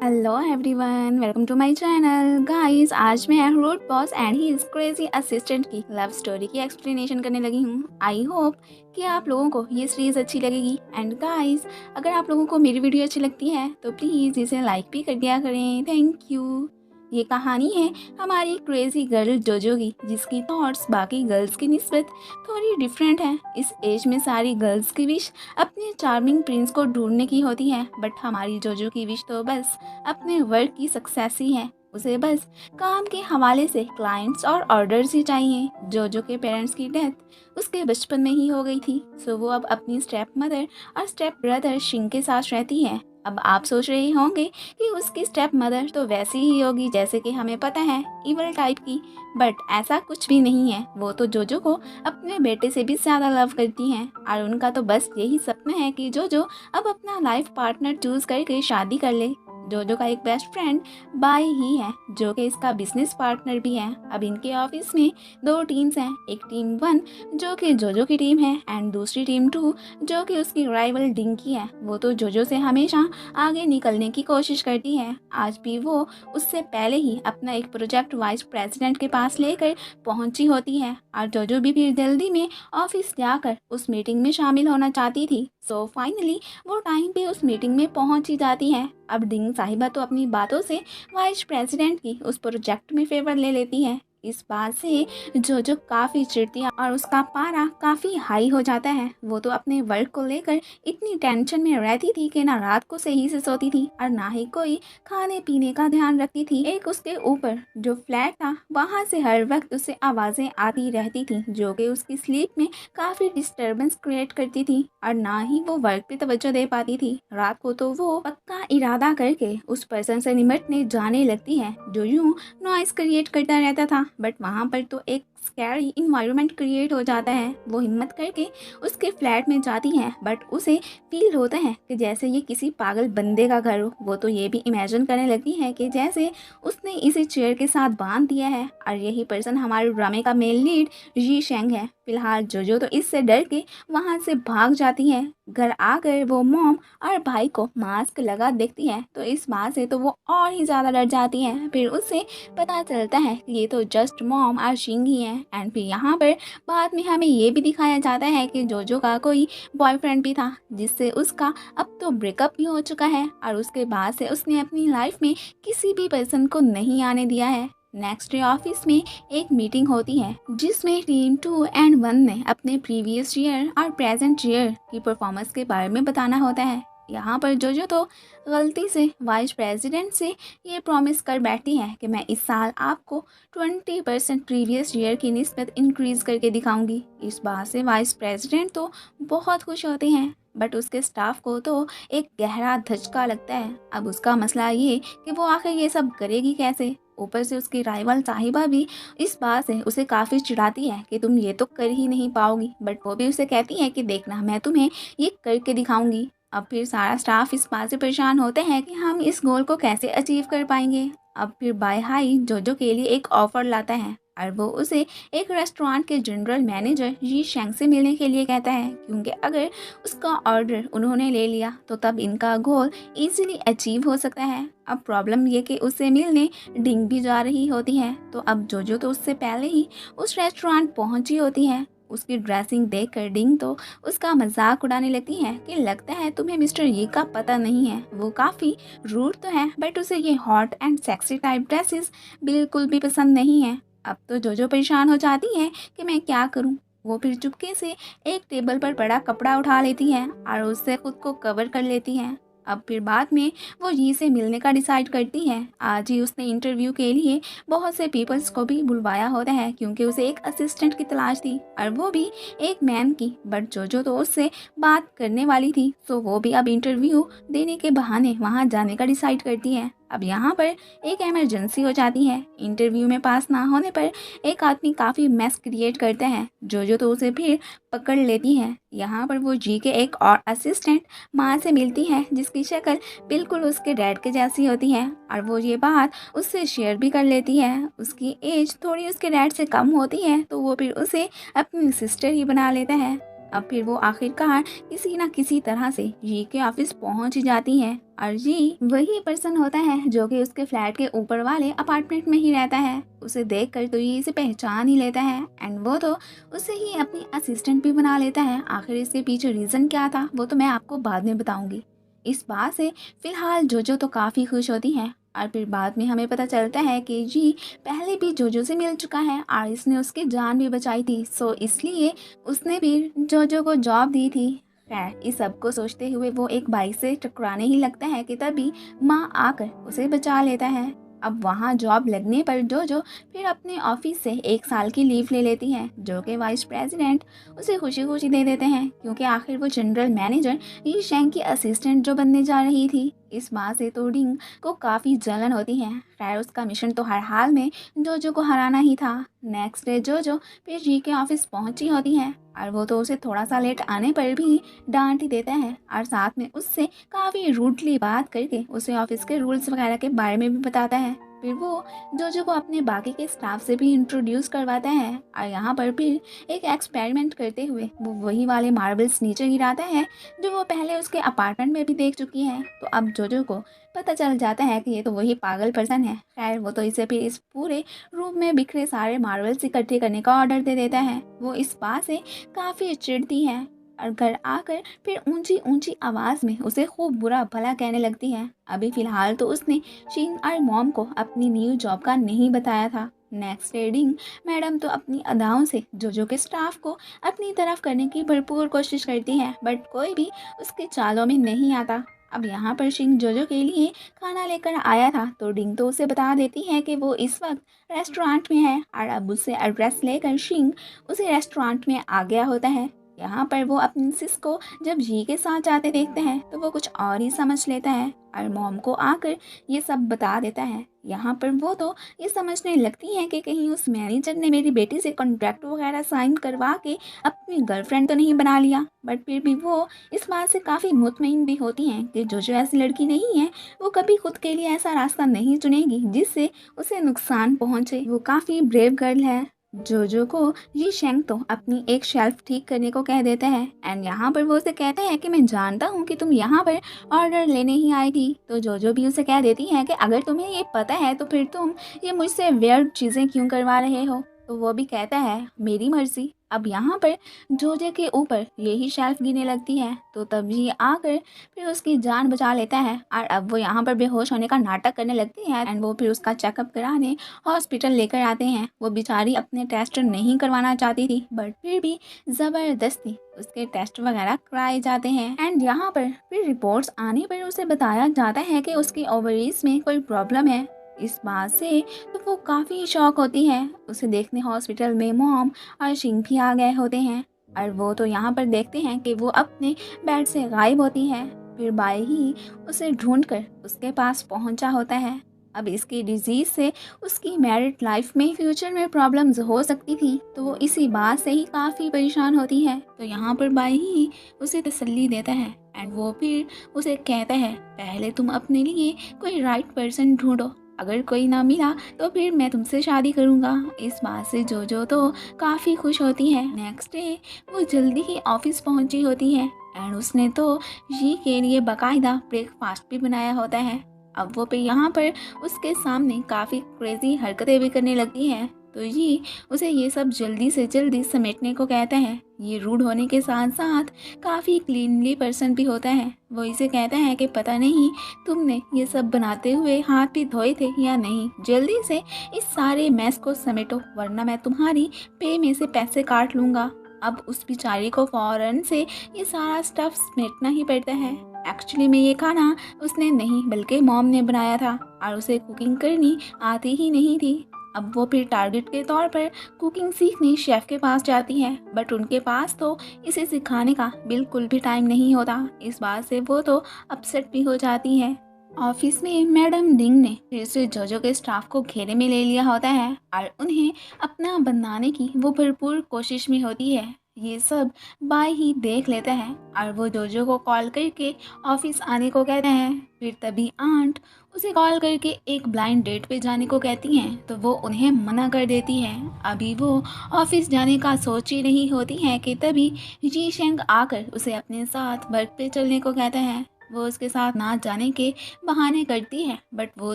Hello everyone, welcome to my channel. Guys, आज मैं rude boss and he crazy assistant की love story की explanation करने लगी हूँ। आई होप कि आप लोगों को ये सीरीज़ अच्छी लगेगी। एंड गाइस, अगर आप लोगों को मेरी वीडियो अच्छी लगती है तो प्लीज़ इसे लाइक भी कर दिया करें। Thank you. ये कहानी है हमारी क्रेजी गर्ल जोजो की, जिसकी थॉट्स बाकी गर्ल्स की निस्बत थोड़ी डिफरेंट है। इस एज में सारी गर्ल्स की विश अपने चार्मिंग प्रिंस को ढूंढने की होती है, बट हमारी जोजो की विश तो बस अपने वर्क की सक्सेस ही है। उसे बस काम के हवाले से क्लाइंट्स और ऑर्डर्स ही चाहिए। जोजो के पेरेंट्स की डेथ उसके बचपन में ही हो गई थी, सो वो अब अपनी स्टेप मदर और स्टेप ब्रदर शिंग के साथ रहती है। अब आप सोच रहे होंगे कि उसकी स्टेप मदर तो वैसी ही होगी जैसे कि हमें पता है, इवल टाइप की, बट ऐसा कुछ भी नहीं है। वो तो जोजो को अपने बेटे से भी ज़्यादा लव करती हैं और उनका तो बस यही सपना है कि जोजो अब अपना लाइफ पार्टनर चूज करके शादी कर ले। जोजो का एक बेस्ट फ्रेंड बाई ही है, जो कि इसका बिजनेस पार्टनर भी है। अब इनके ऑफिस में दो टीम्स हैं, एक टीम 1 जो कि जोजो की टीम है एंड दूसरी टीम 2 जो कि उसकी राइवल डिंकी है। वो तो जोजो से हमेशा आगे निकलने की कोशिश करती है। आज भी वो उससे पहले ही अपना एक प्रोजेक्ट वाइस प्रेसिडेंट के पास लेकर पहुंची होती है और जोजो भी फिर जल्दी में ऑफिस जाकर उस मीटिंग में शामिल होना चाहती थी। सो फाइनली वो टाइम पे उस मीटिंग में पहुंच ही जाती है। अब डिंग साहिबा तो अपनी बातों से वाइस प्रेसिडेंट की उस प्रोजेक्ट में फेवर ले लेती है। इस बात से जोजो काफ़ी चिढ़ती है और उसका पारा काफ़ी हाई हो जाता है। वो तो अपने वर्क को लेकर इतनी टेंशन में रहती थी कि ना रात को सही से सोती थी और ना ही कोई खाने पीने का ध्यान रखती थी। एक उसके ऊपर जो फ्लैट था वहाँ से हर वक्त उसे आवाज़ें आती रहती थी, जो कि उसकी स्लीप में काफ़ी डिस्टर्बेंस क्रिएट करती थी और ना ही वो वर्क पे तवज्जो दे पाती थी। रात को तो वो पक्का इरादा करके उस पर्सन से निपटने जाने लगती है जो यूं नॉइस क्रिएट करता रहता था, बट वहाँ पर तो एक स्कैरी इन्वायरमेंट क्रिएट हो जाता है। वो हिम्मत करके उसके फ्लैट में जाती है, बट उसे फील होता है कि जैसे ये किसी पागल बंदे का घर हो। वो तो ये भी इमेजिन करने लगती है कि जैसे उसने इसे चेयर के साथ बांध दिया है और यही पर्सन हमारे ड्रामे का मेन लीड जी शेंग है। फिलहाल जोजो तो इससे डर के वहाँ से भाग जाती है। घर आकर वो मॉम और भाई को मास्क लगा देखती है तो इस बात से तो वो और ही ज़्यादा डर जाती है। फिर उसे पता चलता है कि ये तो जस्ट मॉम और शिंग ही है। एंड फिर यहाँ पर बाद में हमें ये भी दिखाया जाता है कि जोजो का कोई बॉयफ्रेंड भी था, जिससे उसका अब तो ब्रेकअप भी हो चुका है और उसके बाद से उसने अपनी लाइफ में किसी भी पर्सन को नहीं आने दिया है। नेक्स्ट डे ऑफिस में एक मीटिंग होती है जिसमें टीम 2 एंड 1 ने अपने प्रीवियस ईयर और प्रेजेंट ईयर की परफॉर्मेंस के बारे में बताना होता है। यहाँ पर जोजो तो गलती से वाइस प्रेसिडेंट से ये प्रॉमिस कर बैठती है कि मैं इस साल आपको 20% प्रीवियस ईयर की निस्बत इंक्रीज करके दिखाऊंगी। इस बात से वाइस प्रेसिडेंट तो बहुत खुश होते हैं, बट उसके स्टाफ को तो एक गहरा धचका लगता है। अब उसका मसला ये कि वो आखिर ये सब करेगी कैसे। ऊपर से उसकी राइवल साहिबा भी इस बात से उसे काफ़ी चिढ़ाती है कि तुम ये तो कर ही नहीं पाओगी, बट वो भी उसे कहती है कि देखना मैं तुम्हें ये करके दिखाऊंगी। अब फिर सारा स्टाफ इस बात से परेशान होते हैं कि हम इस गोल को कैसे अचीव कर पाएंगे। अब फिर बाय हाई जोजो के लिए एक ऑफर लाता है और वो उसे एक रेस्टोरेंट के जनरल मैनेजर जी शेंग से मिलने के लिए कहता है, क्योंकि अगर उसका ऑर्डर उन्होंने ले लिया तो तब इनका गोल इजीली अचीव हो सकता है। अब प्रॉब्लम ये कि उससे मिलने डिंग भी जा रही होती है, तो अब जोजो तो उससे पहले ही उस रेस्टोरेंट पहुंची होती है। उसकी ड्रेसिंग देखकर डिंग तो उसका मजाक उड़ाने लगती है कि लगता है तुम्हें मिस्टर ये का पता नहीं है। वो काफ़ी रूड तो है, बट उसे ये hot and sexy type dresses बिल्कुल भी पसंद नहीं है। अब तो जोजो परेशान हो जाती है कि मैं क्या करूं। वो फिर चुपके से एक टेबल पर बड़ा कपड़ा उठा लेती है और उससे खुद को कवर कर लेती है। अब फिर बाद में वो जी से मिलने का डिसाइड करती है। आज ही उसने इंटरव्यू के लिए बहुत से पीपल्स को भी बुलवाया होता है, क्योंकि उसे एक असिस्टेंट की तलाश थी और वो भी एक मैन की, बट जोजो तो उससे बात करने वाली थी, तो वो भी अब इंटरव्यू देने के बहाने वहाँ जाने का डिसाइड करती है। अब यहाँ पर एक इमरजेंसी हो जाती है। इंटरव्यू में पास ना होने पर एक आदमी काफ़ी मैस क्रिएट करता है। जोजो तो उसे फिर पकड़ लेती है। यहाँ पर वो जी के एक और असिस्टेंट माँ से मिलती है जिसकी शक्ल बिल्कुल उसके डैड के जैसी होती है और वो ये बात उससे शेयर भी कर लेती है। उसकी एज थोड़ी उसके डैड से कम होती है, तो वो फिर उसे अपनी सिस्टर ही बना लेता है। अब फिर वो आखिरकार किसी न किसी तरह से जी के ऑफिस पहुंच ही जाती है और जी वही पर्सन होता है जो कि उसके फ्लैट के ऊपर वाले अपार्टमेंट में ही रहता है। उसे देखकर तो ये इसे पहचान ही लेता है एंड वो तो उसे ही अपनी असिस्टेंट भी बना लेता है। आखिर इसके पीछे रीज़न क्या था वो तो मैं आपको बाद में बताऊंगी। इस बात से फिलहाल जोजो तो काफ़ी खुश होती है और फिर बाद में हमें पता चलता है कि जी पहले भी जोजो से मिल चुका है और इसने उसकी जान भी बचाई थी, सो इसलिए उसने भी जोजो को जॉब दी थी। खैर इस सब को सोचते हुए वो एक बाइक से टकराने ही लगता है कि तभी माँ आकर उसे बचा लेता है। अब वहाँ जॉब लगने पर जोजो फिर अपने ऑफिस से 1 साल की लीव ले लेती है, जो कि वाइस प्रेसिडेंट उसे खुशी खुशी दे देते हैं क्योंकि आखिर वो जनरल मैनेजर ये शेंग की असिस्टेंट जो बनने जा रही थी। इस बात से तो डिंग को काफ़ी जलन होती है। खैर उसका मिशन तो हर हाल में जोजो को हराना ही था। नेक्स्ट डे जोजो फिर जी के ऑफिस पहुंची होती है और वो तो उसे थोड़ा सा लेट आने पर भी डांट ही देता है और साथ में उससे काफ़ी रूडली बात करके उसे ऑफिस के रूल्स वगैरह के बारे में भी बताता है। फिर वो जोजो को अपने बाकी के स्टाफ से भी इंट्रोड्यूस करवाता है और यहाँ पर फिर एक एक्सपेरिमेंट करते हुए वो वही वाले मार्बल्स नीचे गिराता है जो वो पहले उसके अपार्टमेंट में भी देख चुकी है। तो अब जोजो को पता चल जाता है कि ये तो वही पागल पर्सन है। खैर वो तो इसे फिर इस पूरे रूम में बिखरे सारे मार्बल्स इकट्ठे करने का ऑर्डर दे देता है। वो इस बात से काफ़ी चिढ़ती है और घर आकर फिर ऊंची ऊंची आवाज़ में उसे खूब बुरा भला कहने लगती है। अभी फ़िलहाल तो उसने शिंग और मॉम को अपनी न्यू जॉब का नहीं बताया था। नेक्स्ट डे डिंग मैडम तो अपनी अदाओं से जोजो के स्टाफ को अपनी तरफ करने की भरपूर कोशिश करती है, बट कोई भी उसके चालों में नहीं आता। अब यहाँ पर शिंग जोजो के लिए खाना लेकर आया था तो डिंग तो उसे बता देती है कि वो इस वक्त रेस्टोरेंट में है और अब उससे एड्रेस लेकर शिंग उसे रेस्टोरेंट में आ गया होता है। यहाँ पर वो अपनी सिस को जब जी के साथ जाते देखते हैं तो वो कुछ और ही समझ लेता है और मॉम को आकर ये सब बता देता है। यहाँ पर वो तो ये समझने लगती है कि कहीं उस मैनेजर ने मेरी बेटी से कॉन्ट्रैक्ट वगैरह साइन करवा के अपनी गर्लफ्रेंड तो नहीं बना लिया। बट फिर भी वो इस बात से काफ़ी मुतमईन भी होती हैं कि जो ऐसी लड़की नहीं है वो कभी खुद के लिए ऐसा रास्ता नहीं चुनेगी जिससे उसे नुकसान पहुँचे। वो काफ़ी ब्रेव गर्ल है। जोजो को ये शेंग तो अपनी एक शेल्फ ठीक करने को कह देता है एंड यहाँ पर वो उसे कहता है कि मैं जानता हूँ कि तुम यहाँ पर ऑर्डर लेने ही आई थी। तो जोजो भी उसे कह देती है कि अगर तुम्हें ये पता है तो फिर तुम ये मुझसे वियर्ड चीज़ें क्यों करवा रहे हो। तो वो भी कहता है मेरी मर्जी। अब यहाँ पर जोजे के ऊपर यही शेल्फ गिरने लगती है तो तभी आकर फिर उसकी जान बचा लेता है और अब वो यहाँ पर बेहोश होने का नाटक करने लगती है एंड वो फिर उसका चेकअप कराने हॉस्पिटल लेकर आते हैं। वो बेचारी अपने टेस्ट नहीं करवाना चाहती थी बट फिर भी ज़बरदस्ती उसके टेस्ट वगैरह कराए जाते हैं एंड यहाँ पर फिर रिपोर्ट्स आने पर उसे बताया जाता है कि उसकी ओवरीज में कोई प्रॉब्लम है। इस बात से तो वो काफ़ी शॉक होती है। उसे देखने हॉस्पिटल में मॉम और शिंग भी आ गए होते हैं और वो तो यहाँ पर देखते हैं कि वो अपने बेड से गायब होती है। फिर बाई ही उसे ढूंढकर उसके पास पहुँचा होता है। अब इसकी डिजीज़ से उसकी मैरिड लाइफ में फ्यूचर में प्रॉब्लम्स हो सकती थी तो वो इसी बात से ही काफ़ी परेशान होती है। तो यहाँ पर बाई ही उसे तसल्ली देता है एंड वो फिर उसे कहता है पहले तुम अपने लिए कोई राइट पर्सन ढूंढो, अगर कोई ना मिला तो फिर मैं तुमसे शादी करूँगा। इस बात से जोजो तो काफ़ी खुश होती है। नेक्स्ट डे वो जल्दी ही ऑफिस पहुँची होती है एंड उसने तो जी के लिए बाकायदा ब्रेकफास्ट भी बनाया होता है। अब वो पे यहाँ पर उसके सामने काफ़ी क्रेजी हरकतें भी करने लगती हैं तो ये उसे ये सब जल्दी से जल्दी समेटने को कहता है। ये रूड होने के साथ साथ काफ़ी क्लीनली पर्सन भी होता है। वो इसे कहता है कि पता नहीं तुमने ये सब बनाते हुए हाथ भी धोए थे या नहीं, जल्दी से इस सारे मैस को समेटो वरना मैं तुम्हारी पे में से पैसे काट लूँगा। अब उस बेचारी को फ़ौरन से ये सारा स्टफ समेटना ही पड़ता है। एक्चुअली में ये खाना उसने नहीं बल्कि मॉम ने बनाया था और उसे कुकिंग करनी आती ही नहीं थी। अब वो फिर टारगेट के तौर पर कुकिंग सीखने शेफ़ के पास जाती है बट उनके पास तो इसे सिखाने का बिल्कुल भी टाइम नहीं होता। इस बात से वो तो अपसेट भी हो जाती है। ऑफिस में मैडम डिंग ने फिर से जोजो के स्टाफ को घेरे में ले लिया होता है और उन्हें अपना बनाने की वो भरपूर कोशिश में होती है। ये सब बाय ही देख लेते हैं और वो जोजो को कॉल करके ऑफिस आने को कहते हैं। फिर तभी आंट उसे कॉल करके एक ब्लाइंड डेट पे जाने को कहती हैं, तो वो उन्हें मना कर देती है। अभी वो ऑफिस जाने का सोच ही रही होती है कि तभी जी शेंग आकर उसे अपने साथ वर्क पे चलने को कहता है। वो उसके साथ ना जाने के बहाने करती है, बट वो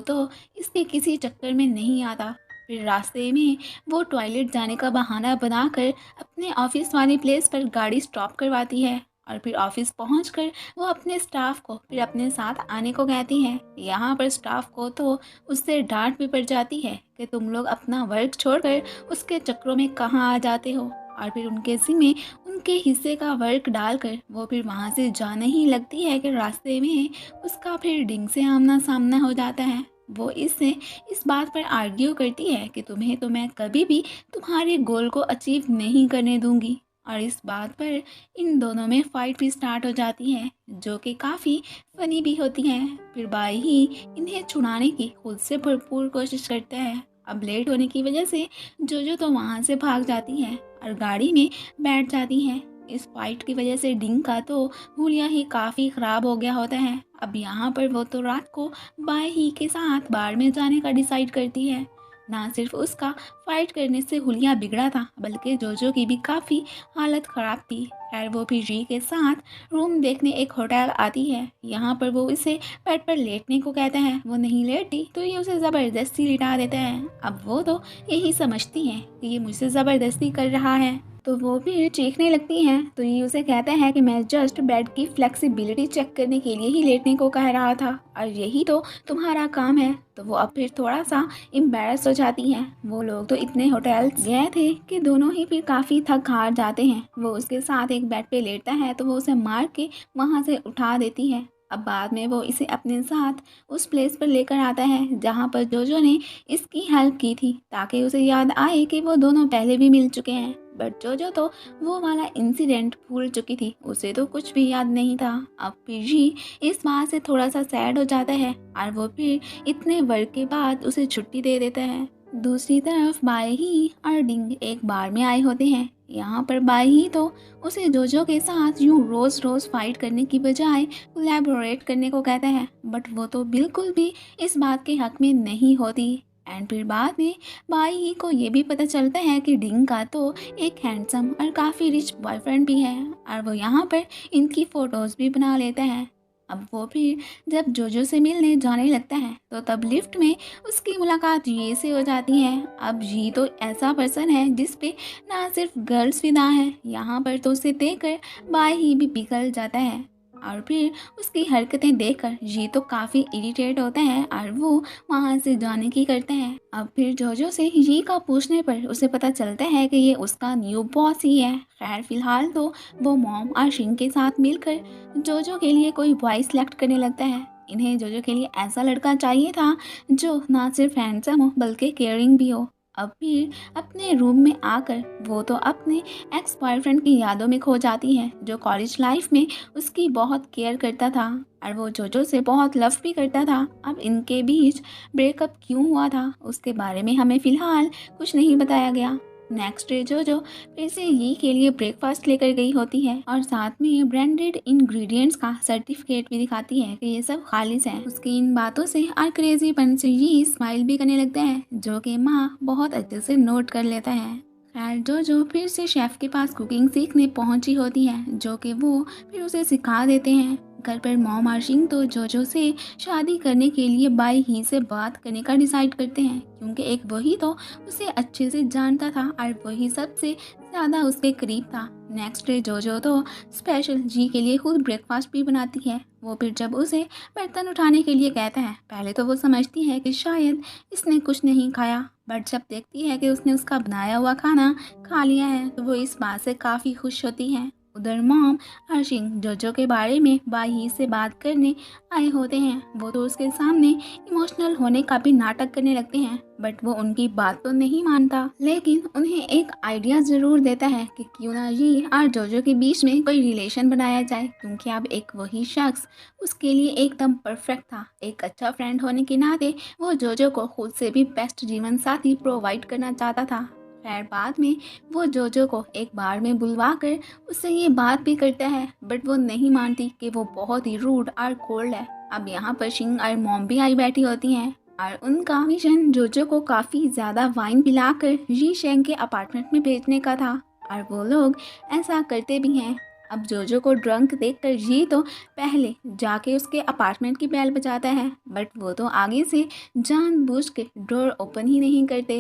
तो इसके किसी चक्कर में नहीं आता। फिर रास्ते में वो टॉयलेट जाने का बहाना बनाकर अपने ऑफिस वाली प्लेस पर गाड़ी स्टॉप करवाती है और फिर ऑफिस पहुंचकर वो अपने स्टाफ को फिर अपने साथ आने को कहती है। यहाँ पर स्टाफ को तो उससे डांट भी पड़ जाती है कि तुम लोग अपना वर्क छोड़कर उसके चक्रों में कहाँ आ जाते हो, और फिर उनके ज़िम्मे उनके हिस्से का वर्क डालकर वो फिर वहाँ से जाने ही लगती है कि रास्ते में उसका फिर डिंग से आमना सामना हो जाता है। वो इससे इस बात पर आर्ग्यू करती है कि तुम्हें तो मैं कभी भी तुम्हारे गोल को अचीव नहीं करने दूंगी, और इस बात पर इन दोनों में फाइट भी स्टार्ट हो जाती है जो कि काफ़ी फनी भी होती है। फिर बाई ही इन्हें छुड़ाने की खुद से भरपूर कोशिश करता है। अब लेट होने की वजह से जोजो तो वहाँ से भाग जाती है और गाड़ी में बैठ जाती है। इस फाइट की वजह से डिंग का तो हुलिया ही काफ़ी ख़राब हो गया होता है। अब यहाँ पर वो तो रात को बाय ही के साथ बार में जाने का डिसाइड करती है। ना सिर्फ उसका फाइट करने से हुलिया बिगड़ा था, बल्कि जोजो की भी काफ़ी हालत ख़राब थी। खैर वो भी जी के साथ रूम देखने एक होटल आती है। यहाँ पर वो इसे बेड पर लेटने को कहता है। वो नहीं लेटती तो ये उसे ज़बरदस्ती लिटा देता है। अब वो तो यही समझती है कि ये मुझसे ज़बरदस्ती कर रहा है, तो वो भी चीखने लगती हैं। तो ये उसे कहता है कि मैं जस्ट बेड की फ्लेक्सिबिलिटी चेक करने के लिए ही लेटने को कह रहा था, और यही तो तुम्हारा काम है। तो वो अब फिर थोड़ा सा एम्बैरस हो जाती हैं। वो लोग तो इतने होटल्स गए थे कि दोनों ही फिर काफ़ी थक हार जाते हैं। वो उसके साथ एक बेड पे लेटता है तो वो उसे मार के वहाँ से उठा देती है। अब बाद में वो इसे अपने साथ उस प्लेस पर लेकर आता है जहाँ पर जोजो ने इसकी हेल्प की थी, ताकि उसे याद आए कि वो दोनों पहले भी मिल चुके हैं। बट जोजो तो वो वाला इंसिडेंट भूल चुकी थी, उसे तो कुछ भी याद नहीं था। अब फिर जी इस बात से थोड़ा सा सैड हो जाता है और वो फिर इतने वर्क के बाद उसे छुट्टी दे देता है। दूसरी तरफ बाय ही और डिंग एक बार में आए होते हैं। यहाँ पर बाय ही तो उसे जोजो के साथ यूं रोज रोज फाइट करने की बजाय कोलैबोरेट करने को कहता है, बट वो तो बिल्कुल भी इस बात के हक में नहीं होती। एंड फिर बाद में बाई ही को ये भी पता चलता है कि डिंग का तो एक हैंडसम और काफ़ी रिच बॉयफ्रेंड भी है, और वो यहाँ पर इनकी फ़ोटोज़ भी बना लेता है। अब वो फिर जब जोजो से मिलने जाने लगता है तो तब लिफ्ट में उसकी मुलाकात ये से हो जाती है। अब ये तो ऐसा पर्सन है जिस पे ना सिर्फ गर्ल्स फिदा है, यहाँ पर तो उसे देखकर बाई ही भी पिघल जाता है, और फिर उसकी हरकतें देखकर ये तो काफ़ी इरिटेट होता है और वो वहाँ से जाने की करते हैं। अब फिर जोजो से ये का पूछने पर उसे पता चलता है कि ये उसका न्यू बॉस ही है। खैर फिलहाल तो वो मॉम और शिंग के साथ मिलकर जोजो के लिए कोई बॉय सिलेक्ट करने लगता है। इन्हें जोजो के लिए ऐसा लड़का चाहिए था जो ना सिर्फ हैंडसम हो बल्कि केयरिंग भी हो। अब फिर अपने रूम में आकर वो तो अपने एक्स बॉयफ्रेंड की यादों में खो जाती है, जो कॉलेज लाइफ में उसकी बहुत केयर करता था और वो जोजो से बहुत लव भी करता था। अब इनके बीच ब्रेकअप क्यों हुआ था उसके बारे में हमें फ़िलहाल कुछ नहीं बताया गया। नेक्स्ट डे जोजो फिर से ये के लिए ब्रेकफास्ट लेकर गई होती है और साथ में ब्रांडेड इंग्रेडिएंट्स का सर्टिफिकेट भी दिखाती है कि ये सब खालिस है। उसकी इन बातों से और क्रेजीपन से ये स्माइल भी करने लगता है, जो कि माँ बहुत अच्छे से नोट कर लेता है। खैर जोजो फिर से शेफ के पास कुकिंग सीखने पहुंची होती है, जो कि वो फिर उसे सिखा देते हैं। घर पर मॉम और शिंग तो जोजो से शादी करने के लिए बाई ही से बात करने का डिसाइड करते हैं, क्योंकि एक वही तो उसे अच्छे से जानता था और वही सबसे ज़्यादा उसके करीब था। नेक्स्ट डे जोजो तो स्पेशल जी के लिए खुद ब्रेकफास्ट भी बनाती है। वो फिर जब उसे बर्तन उठाने के लिए कहता है, पहले तो वो समझती है कि शायद इसने कुछ नहीं खाया, बट जब देखती है कि उसने उसका बनाया हुआ खाना खा लिया है तो वो इस बात से काफ़ी खुश होती है। उधर मॉम और शिंग जोजो के बारे में बाई से बात करने आए होते हैं। वो तो उसके सामने इमोशनल होने का भी नाटक करने लगते हैं, बट वो उनकी बात तो नहीं मानता, लेकिन उन्हें एक आइडिया ज़रूर देता है कि क्यों ना जी और जोजो के बीच में कोई रिलेशन बनाया जाए, क्योंकि अब एक वही शख्स उसके लिए एकदम परफेक्ट था। एक अच्छा फ्रेंड होने के नाते वो जोजो को खुद से भी बेस्ट जीवन साथी प्रोवाइड करना चाहता था। खैर बाद में वो जोजो को एक बार में बुलवा कर उससे ये बात भी करता है, बट वो नहीं मानती कि वो बहुत ही रूड और कोल्ड है। अब यहाँ पर शिंग और मॉम भी आई बैठी होती हैं और उनका मिशन जोजो को काफ़ी ज़्यादा वाइन पिलाकर जी शेंग के अपार्टमेंट में भेजने का था और वो लोग ऐसा करते भी हैं। अब जोजो को ड्रंक देखकर जी तो पहले जाके उसके अपार्टमेंट की बेल बजाता है, बट वो तो आगे से जानबूझ के डोर ओपन ही नहीं करते।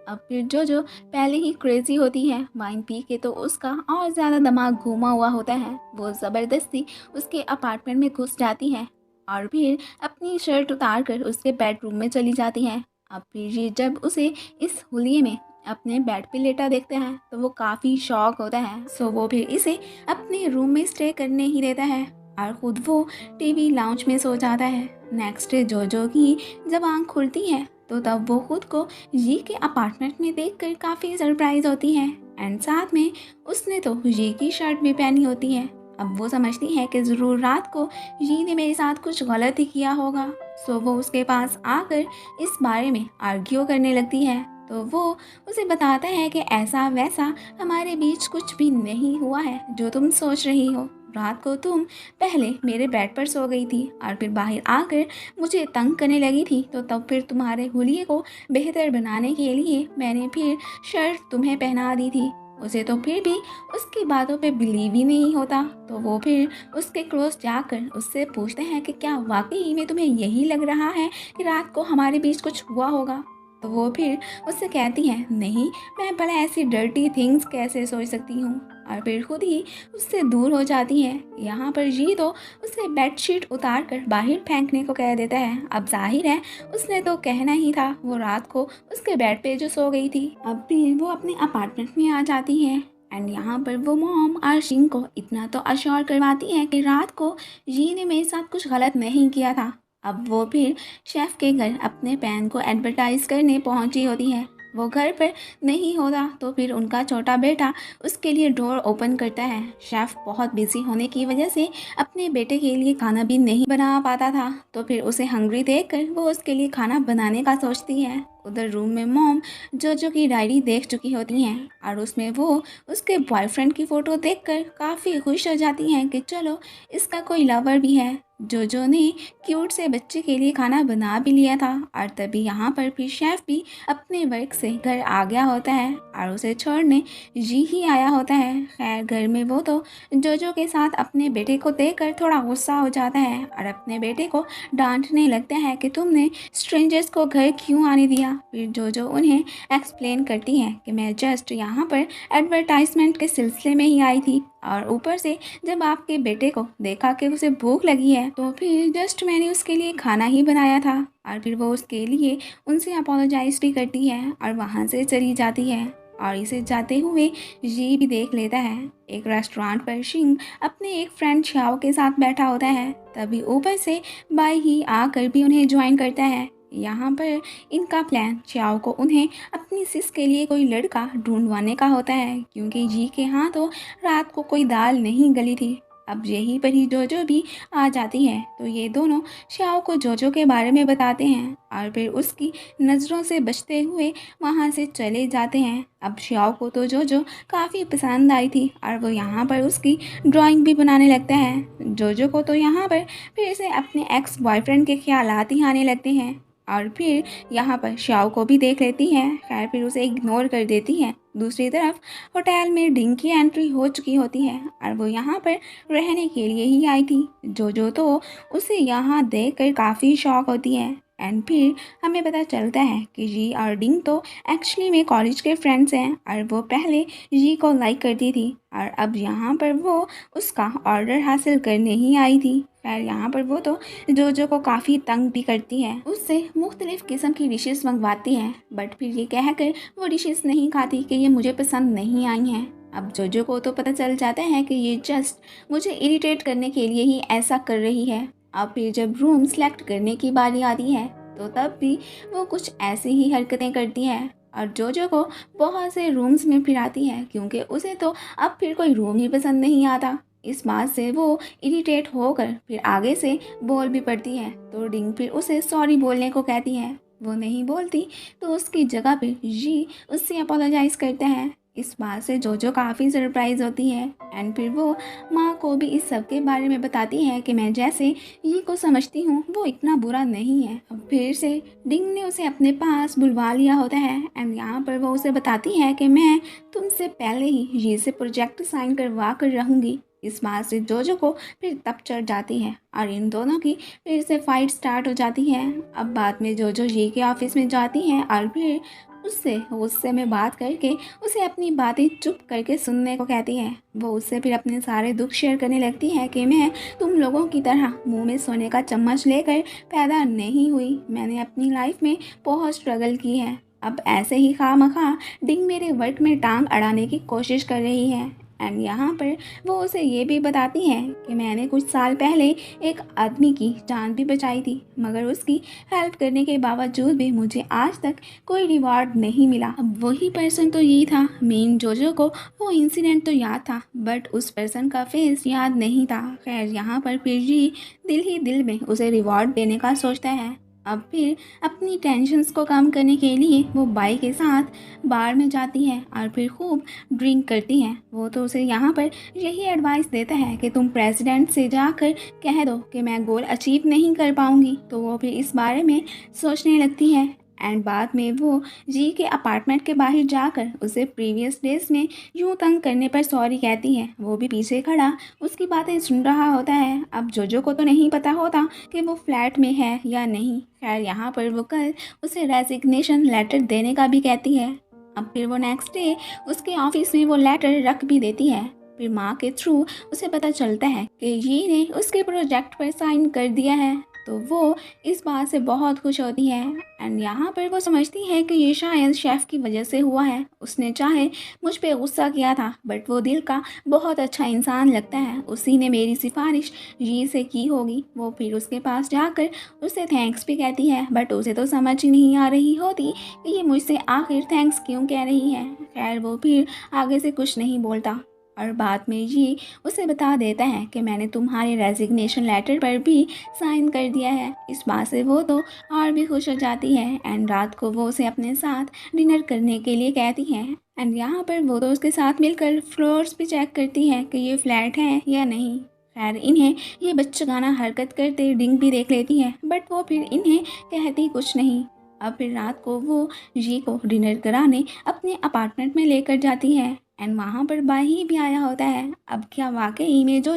अब फिर जोजो पहले ही क्रेजी होती है वाइन पी के, तो उसका और ज़्यादा दिमाग घूमा हुआ होता है। वो ज़बरदस्ती उसके अपार्टमेंट में घुस जाती है और फिर अपनी शर्ट उतार कर उसके बेडरूम में चली जाती है। अब फिर ये जब उसे इस हुलिये में अपने बेड पे लेटा देखते हैं तो वो काफ़ी शॉक होता है। सो वो फिर इसे अपने रूम में स्टे करने ही देता है और खुद वो टीवी लाउंज में सो जाता है। नेक्स्ट डे जोजो की जब आँख खुलती है तो तब वो खुद को जी के अपार्टमेंट में देखकर काफ़ी सरप्राइज होती है एंड साथ में उसने तो जी की शर्ट भी पहनी होती है। अब वो समझती है कि ज़रूर रात को जी ने मेरे साथ कुछ गलत ही किया होगा। सो वो उसके पास आकर इस बारे में आर्ग्यू करने लगती है, तो वो उसे बताता है कि ऐसा वैसा हमारे बीच कुछ भी नहीं हुआ है जो तुम सोच रही हो। रात को तुम पहले मेरे बेड पर सो गई थी और फिर बाहर आकर मुझे तंग करने लगी थी, तो तब फिर तुम्हारे हुलिये को बेहतर बनाने के लिए मैंने फिर शर्ट तुम्हें पहना दी थी। उसे तो फिर भी उसकी बातों पे बिलीव ही नहीं होता, तो वो फिर उसके क्लोज जाकर उससे पूछते हैं कि क्या वाकई में तुम्हें यही लग रहा है कि रात को हमारे बीच कुछ हुआ होगा। तो वो फिर उससे कहती है नहीं, मैं भला ऐसी डर्टी थिंग्स कैसे सोच सकती हूँ, और फिर खुद ही उससे दूर हो जाती है। यहाँ पर जी तो उसे बेडशीट उतार कर बाहर फेंकने को कह देता है। अब जाहिर है उसने तो कहना ही था, वो रात को उसके बेड पे जो सो गई थी। अब भी वो अपने अपार्टमेंट में आ जाती है एंड यहाँ पर वो मॉम और शिंग को इतना तो अश्योर करवाती है कि रात को जी ने मेरे साथ कुछ गलत नहीं किया था। अब वो फिर शेफ़ के घर अपने पैन को एडवर्टाइज करने पहुंची होती है। वो घर पर नहीं होता तो फिर उनका छोटा बेटा उसके लिए डोर ओपन करता है। शेफ़ बहुत बिजी होने की वजह से अपने बेटे के लिए खाना भी नहीं बना पाता था, तो फिर उसे हंग्री देखकर वो उसके लिए खाना बनाने का सोचती है। उधर रूम में मॉम जोजो की डायरी देख चुकी होती हैं और उसमें वो उसके बॉयफ्रेंड की फ़ोटो देखकर काफ़ी खुश हो जाती हैं कि चलो इसका कोई लवर भी है। जोजो ने क्यूट से बच्चे के लिए खाना बना भी लिया था और तभी यहाँ पर फिर शेफ़ भी अपने वर्क से घर आ गया होता है और उसे छोड़ने जी ही आया होता है। खैर घर में वो तो जोजो के साथ अपने बेटे को देखकर थोड़ा गुस्सा हो जाता है और अपने बेटे को डांटने लगता है कि तुमने स्ट्रेंजर्स को घर क्यों आने दिया। फिर जोजो उन्हें एक्सप्लेन करती है कि मैं जस्ट यहाँ पर एडवर्टाइजमेंट के सिलसिले में ही आई थी और ऊपर से जब आपके बेटे को देखा कि उसे भूख लगी है तो फिर जस्ट मैंने उसके लिए खाना ही बनाया था। और फिर वो उसके लिए उनसे अपोलोजाइज भी करती है और वहाँ से चली जाती है और इसे जाते हुए जी भी देख लेता है। एक रेस्टोरेंट पर शिंग अपने एक फ्रेंड छियाओ के साथ बैठा होता है, तभी ऊपर से बाई ही आकर भी उन्हें ज्वाइन करता है। यहाँ पर इनका प्लान छियाओ को उन्हें अपनी सिस के लिए कोई लड़का ढूंढवाने का होता है, क्योंकि जी के यहाँ तो रात को कोई दाल नहीं गली थी। अब यहीं पर ही जोजो भी आ जाती है, तो ये दोनों श्याओ को जोजो के बारे में बताते हैं और फिर उसकी नज़रों से बचते हुए वहाँ से चले जाते हैं। अब श्याओ को तो जोजो काफ़ी पसंद आई थी और वो यहाँ पर उसकी ड्राइंग भी बनाने लगता है। जोजो को तो यहाँ पर फिर से अपने एक्स बॉयफ्रेंड के ख्यालात ही आने लगते हैं और फिर यहाँ पर श्याओ को भी देख लेती है। खैर फिर उसे इग्नोर कर देती है। दूसरी तरफ होटल में डिंग की एंट्री हो चुकी होती है और वो यहाँ पर रहने के लिए ही आई थी। जोजो तो उसे यहाँ देखकर काफ़ी शॉक होती है एंड फिर हमें पता चलता है कि जी और डिंग तो एक्चुअली में कॉलेज के फ्रेंड्स हैं और वो पहले जी को लाइक करती थी और अब यहाँ पर वो उसका ऑर्डर हासिल करने ही आई थी। खैर यहाँ पर वो तो जोजो को काफ़ी तंग भी करती है, उससे मुख्तलिफ किस्म की डिशेस मंगवाती है, बट फिर ये कहकर वो डिशेस नहीं खाती कि ये मुझे पसंद नहीं आई हैं। अब जोजो को तो पता चल जाता है कि ये जस्ट मुझे इरिटेट करने के लिए ही ऐसा कर रही है। अब फिर जब रूम सेलेक्ट करने की बारी आती है तो तब भी वो कुछ ऐसी ही हरकतें करती है और जोजो को बहुत से रूम्स में फिराती है, क्योंकि उसे तो अब फिर कोई रूम ही पसंद नहीं आता। इस बात से वो इरिटेट होकर फिर आगे से बोल भी पड़ती है, तो डिंग फिर उसे सॉरी बोलने को कहती है वो नहीं बोलती तो उसकी जगह पे जी उससे अपोलोजाइज करता है। इस बात से जोजो काफ़ी सरप्राइज होती है एंड फिर वो माँ को भी इस सब के बारे में बताती है कि मैं जैसे ये को समझती हूँ वो इतना बुरा नहीं है। अब फिर से डिंग ने उसे अपने पास बुलवा लिया होता है एंड यहाँ पर वो उसे बताती है कि मैं तुमसे पहले ही ये से प्रोजेक्ट साइन करवा कर रहूँगी। इस बात से जोजो को फिर तब चढ़ जाती है और इन दोनों की फिर से फाइट स्टार्ट हो जाती है। अब बाद में जोजो ये के ऑफिस में जाती है और फिर उससे गुस्से में बात करके उसे अपनी बातें चुप करके सुनने को कहती है। वो उससे फिर अपने सारे दुख शेयर करने लगती है कि मैं तुम लोगों की तरह मुंह में सोने का चम्मच लेकर पैदा नहीं हुई। मैंने अपनी लाइफ में बहुत स्ट्रगल की है। अब ऐसे ही खामखा डिंग मेरे वर्क में टांग अड़ाने की कोशिश कर रही है। एंड यहाँ पर वो उसे ये भी बताती है कि मैंने कुछ साल पहले एक आदमी की जान भी बचाई थी, मगर उसकी हेल्प करने के बावजूद भी मुझे आज तक कोई रिवॉर्ड नहीं मिला। अब वही पर्सन तो यही था। मेन जोजो को वो इंसिडेंट तो याद था बट उस पर्सन का फेस याद नहीं था। खैर यहाँ पर फिर ही दिल में उसे रिवॉर्ड देने का सोचता है। अब फिर अपनी टेंशन्स को कम करने के लिए वो बाई के साथ बार में जाती है और फिर खूब ड्रिंक करती है। वो तो उसे यहाँ पर यही एडवाइस देता है कि तुम प्रेसिडेंट से जाकर कह दो कि मैं गोल अचीव नहीं कर पाऊँगी। तो वो फिर इस बारे में सोचने लगती है एंड बाद में वो जी के अपार्टमेंट के बाहर जाकर उसे प्रीवियस डेज में यूं तंग करने पर सॉरी कहती है। वो भी पीछे खड़ा उसकी बातें सुन रहा होता है। अब जोजो को तो नहीं पता होता कि वो फ्लैट में है या नहीं। खैर यहाँ पर वो कल उसे रेजिग्नेशन लेटर देने का भी कहती है। अब फिर वो नेक्स्ट डे उसके ऑफिस में वो लेटर रख भी देती है। फिर माँ के थ्रू उसे पता चलता है कि ये ने उसके प्रोजेक्ट पर साइन कर दिया है। तो वो इस बात से बहुत खुश होती है एंड यहाँ पर वो समझती है कि ये शायद शेफ़ की वजह से हुआ है। उसने चाहे मुझ पे गुस्सा किया था बट वो दिल का बहुत अच्छा इंसान लगता है। उसी ने मेरी सिफारिश ये से की होगी। वो फिर उसके पास जाकर उसे थैंक्स भी कहती है बट उसे तो समझ ही नहीं आ रही होती कि ये मुझसे आखिर थैंक्स क्यों कह रही है। खैर वो फिर आगे से कुछ नहीं बोलता और बाद में ये उसे बता देता है कि मैंने तुम्हारे रेजिग्नेशन लेटर पर भी साइन कर दिया है। इस बात से वो तो और भी खुश हो जाती है एंड रात को वो उसे अपने साथ डिनर करने के लिए कहती है। एंड यहाँ पर वो तो उसके साथ मिलकर फ्लोर्स भी चेक करती है कि ये फ्लैट है या नहीं। खैर इन्हें ये बच्चगाना हरकत करते डिंग भी देख लेती है बट वो फिर इन्हें कहती कुछ नहीं। अब फिर रात को वो जी को डिनर कराने अपने अपार्टमेंट में लेकर जाती है एंड वहाँ पर बाई भी आया होता है। अब क्या वाकई में जो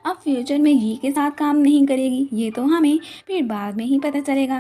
अब फ्यूचर में ये के साथ काम नहीं करेगी, ये तो हमें फिर बाद में ही पता चलेगा।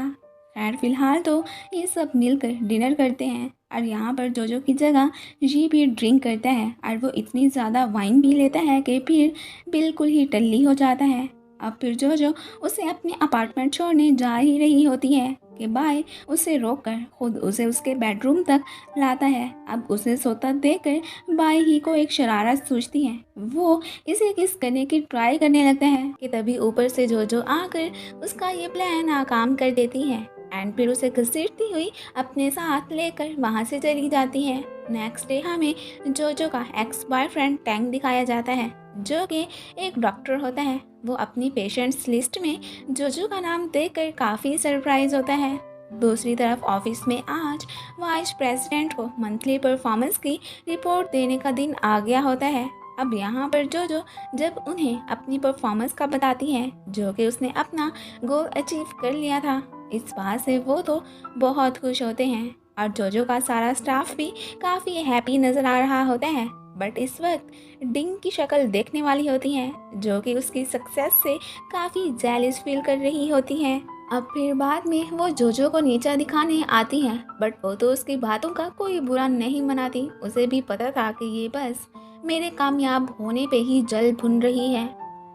खैर फिलहाल तो ये सब मिलकर डिनर करते हैं और यहाँ पर जोजो की जगह जी भी ड्रिंक करता है और वो इतनी ज़्यादा वाइन पी लेता है कि फिर बिल्कुल ही टल्ली हो जाता है। अब फिर जोजो उसे अपने अपार्टमेंट छोड़ने जा ही रही होती है कि बाय उसे रोककर खुद उसे उसके बेडरूम तक लाता है। अब उसे सोता देखकर बाय ही को एक शरारत सूझती है। वो इसे किस करने की ट्राई करने लगता है कि तभी ऊपर से जोजो आकर उसका ये प्लान नाकाम कर देती है एंड फिर उसे घसीटती हुई अपने साथ लेकर वहाँ से चली जाती है। नेक्स्ट डे हमें जोजो का एक्स बॉयफ्रेंड टैंक दिखाया जाता है जो कि एक डॉक्टर होता है। वो अपनी पेशेंट्स लिस्ट में जोजो का नाम देखकर काफ़ी सरप्राइज होता है। दूसरी तरफ ऑफिस में आज वाइस प्रेसिडेंट को मंथली परफॉर्मेंस की रिपोर्ट देने का दिन आ गया होता है। अब यहाँ पर जोजो जब उन्हें अपनी परफॉर्मेंस का बताती है जो कि उसने अपना गोल अचीव कर लिया था, इस बात से वो तो बहुत खुश होते हैं और जोजो का सारा स्टाफ भी काफ़ी हैप्पी नज़र आ रहा होता है। बट इस वक्त डिंग की शक्ल देखने वाली होती है जो कि उसकी सक्सेस से काफ़ी जेलस फील कर रही होती है। अब फिर बाद में वो जोजो को नीचा दिखाने आती है बट वो तो उसकी बातों का कोई बुरा नहीं मनाती। उसे भी पता था कि ये बस मेरे कामयाब होने पे ही जल भुन रही है।